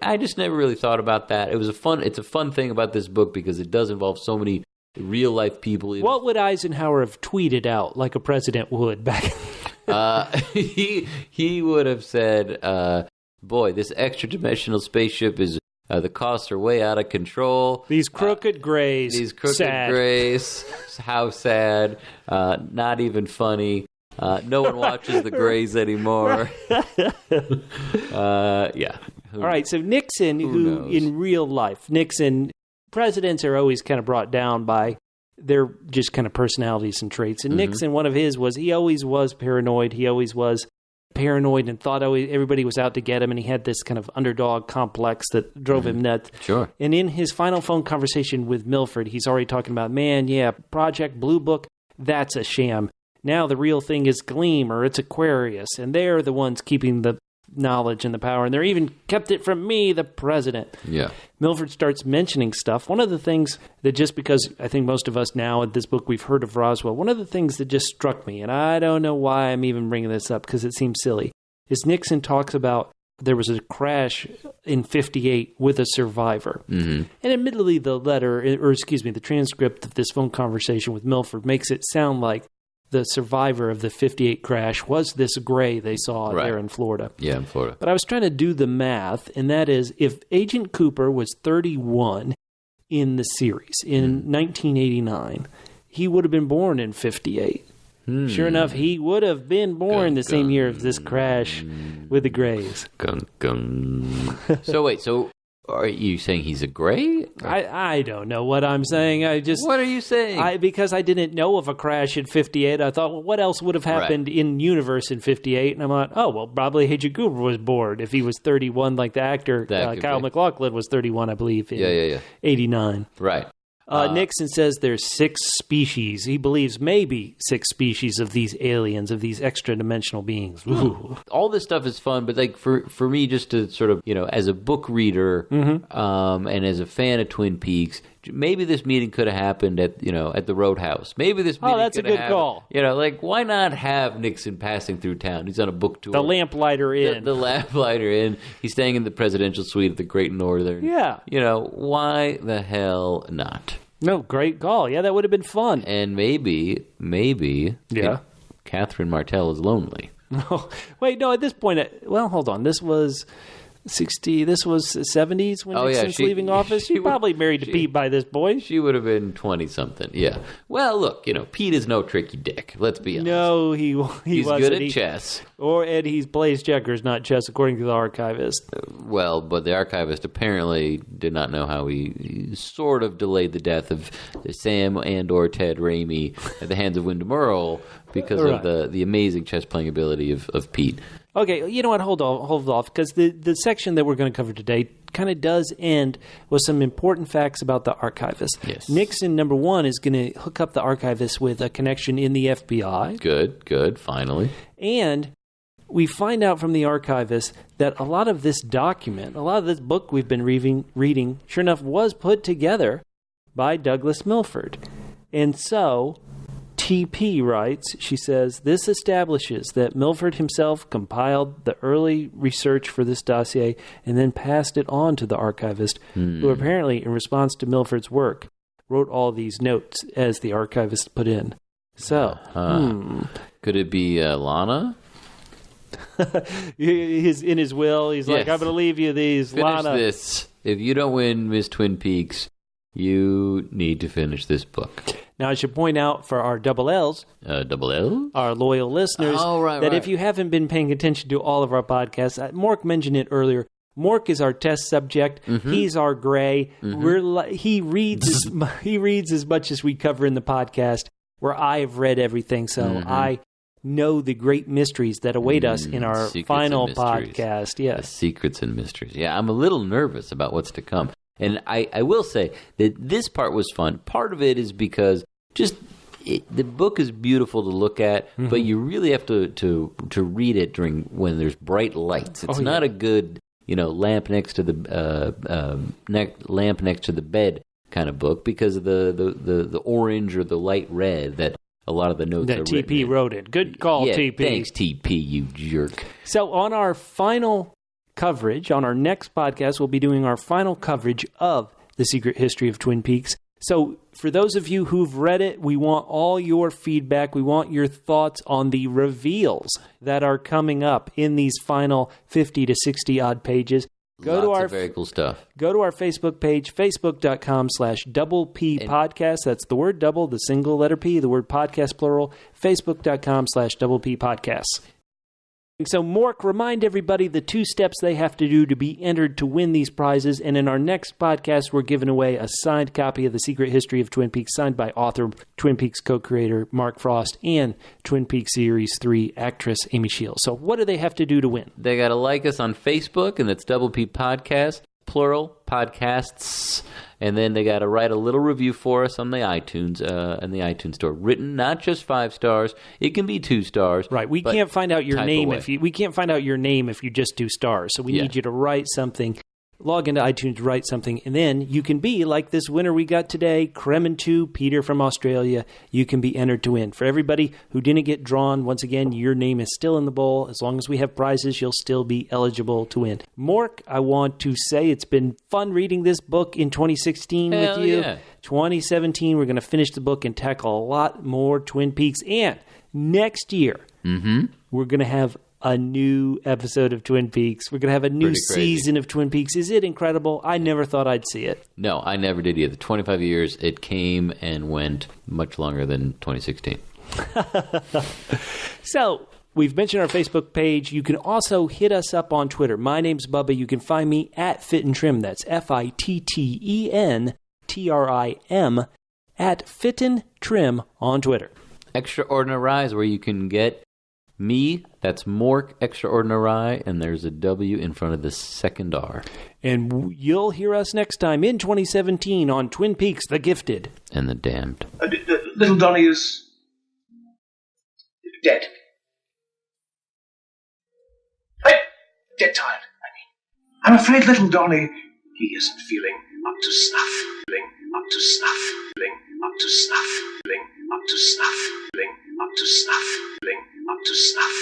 I just never really thought about that. It's a fun thing about this book because it does involve so many real-life people. What would Eisenhower have tweeted out like a president would back he would have said, boy, this extra-dimensional spaceship is... the costs are way out of control. These crooked grays. Grays. How sad. Not even funny. No one watches the Grays anymore. Yeah. All right, so Nixon, who in real life, presidents are always kind of brought down by their just kind of personalities and traits. And Nixon, one of his was, he always was paranoid. He always was paranoid and thought everybody was out to get him, and he had this kind of underdog complex that drove him nuts. Sure. And in his final phone conversation with Milford, he's already talking about, Project Blue Book, that's a sham. Now the real thing is Gleam, or it's Aquarius, and they're the ones keeping the knowledge and the power, and they're even kept it from me, the president. Yeah. Milford starts mentioning stuff. One of the things that, just because I think most of us now at this book, we've heard of Roswell, one of the things that just struck me, and I don't know why I'm even bringing this up because it seems silly, is Nixon talks about there was a crash in 58 with a survivor. And admittedly, the transcript of this phone conversation with Milford makes it sound like the survivor of the 58 crash was this gray they saw there in Florida. Yeah, in Florida. But I was trying to do the math, and that is, if Agent Cooper was 31 in the series in 1989, he would have been born in 58. Sure enough, he would have been born the same year as this crash with the Greys. So wait, are you saying he's a gray? I don't know what I'm saying. What are you saying? Because I didn't know of a crash in 58, I thought, well, what else would have happened in universe in 58? And I'm like, probably Agent Cooper was bored if he was 31, like the actor Kyle MacLachlan was 31, I believe, in 89. Right. Nixon says there's 6 species. He believes maybe 6 species of these aliens, of these extra-dimensional beings. Ooh. All this stuff is fun, but like for me, just to sort of, as a book reader and as a fan of Twin Peaks, maybe this meeting could have happened at the Roadhouse. Maybe this meeting that's a good call. Why not have Nixon passing through town? He's on a book tour. The Lamplighter Inn. The Lamplighter Inn. He's staying in the presidential suite at the Great Northern. Yeah. Why the hell not? No, great call. Yeah, that would have been fun. And maybe, Catherine Martell is lonely. Oh, wait, no, at this point, hold on. This was 60, this was 70s when Nixon's leaving office. She probably married to Pete by this point. She would have been 20-something, yeah. Well, look, Pete is no tricky dick, let's be honest. No, he's wasn't. Good at chess. And he plays checkers, not chess, according to the archivist. Well, but the archivist apparently did not know how he sort of delayed the death of Sam and or Ted Raimi at the hands of Wyndham Earle because of the amazing chess-playing ability of Pete. Okay, you know what? Hold off, because the section that we're going to cover today kind of does end with some important facts about the archivist. Yes. Nixon, number one, is going to hook up the archivist with a connection in the FBI. Good, finally. And we find out from the archivist that a lot of this document, a lot of this book we've been reading, sure enough, was put together by Douglas Milford. And so TP writes, she says, this establishes that Milford himself compiled the early research for this dossier and then passed it on to the archivist, who apparently, in response to Milford's work, wrote all these notes as the archivist put in. So, could it be Lana? In his will, he's like, I'm going to leave you these. Finish Lana. This. If you don't win Miss Twin Peaks, you need to finish this book. Now, I should point out for our double L's, our loyal listeners, that if you haven't been paying attention to all of our podcasts, Mork mentioned it earlier. Mork is our test subject. He's our gray. He reads as much as we cover in the podcast, where I have read everything, so I know the great mysteries that await us in our final podcast. Yes. The secrets and mysteries. Yeah, I'm a little nervous about what's to come. And I will say that this part was fun. Part of it is because the book is beautiful to look at, but you really have to read it when there's bright lights. It's not a good lamp next to the lamp next to the bed kind of book because of the orange or the light red that a lot of the notes are written. TP wrote it. Good call, TP. Thanks, TP, you jerk. So on our final coverage, on our next podcast, we'll be doing our final coverage of The Secret History of Twin Peaks. So for those of you who've read it, we want all your feedback. We want your thoughts on the reveals that are coming up in these final 50 to 60 odd pages. Lots of very cool stuff. Go to our Facebook page, facebook.com/double P podcast. That's the word double, the single letter P, the word podcast plural, facebook.com/double P podcasts. So, Mork, remind everybody the 2 steps they have to do to be entered to win these prizes. And in our next podcast, we're giving away a signed copy of The Secret History of Twin Peaks, signed by author, Twin Peaks co-creator Mark Frost, and Twin Peaks Series 3 actress Amy Shields. So what do they have to do to win? They got to like us on Facebook, and that's Double P Podcast, plural, podcasts. And then they got to write a little review for us on the iTunes, in the iTunes store. Written not just 5 stars; it can be 2 stars. Right. We can't find out your name away. we can't find out your name if you just do stars. So we need you to write something. Log into iTunes, write something, and then you can be like this winner we got today, Kremen 2, Peter from Australia. You can be entered to win. For everybody who didn't get drawn, once again, your name is still in the bowl. As long as we have prizes, you'll still be eligible to win. Mork, I want to say it's been fun reading this book in 2016 with you. Yeah. 2017, we're going to finish the book and tackle a lot more Twin Peaks. And next year, we're going to have a new episode of Twin Peaks. We're going to have a new season of Twin Peaks. Is it incredible? I never thought I'd see it. No, I never did either. 25 years, it came and went much longer than 2016. So, we've mentioned our Facebook page. You can also hit us up on Twitter. My name's Bubba. You can find me at Fit and Trim. That's FITTENTRIM at Fit and Trim on Twitter. Extraordinary is where you can get me, that's Mork Extraordinary, and there's a W in front of the second R. And you'll hear us next time in 2017 on Twin Peaks, The Gifted. And The Damned. Little Donnie is dead. Dead tired, I mean. I'm afraid little Donnie, he isn't feeling up to snuff. Up to snuff. Up to snuff. Up to snuff. Up to snuff. Up to snuff.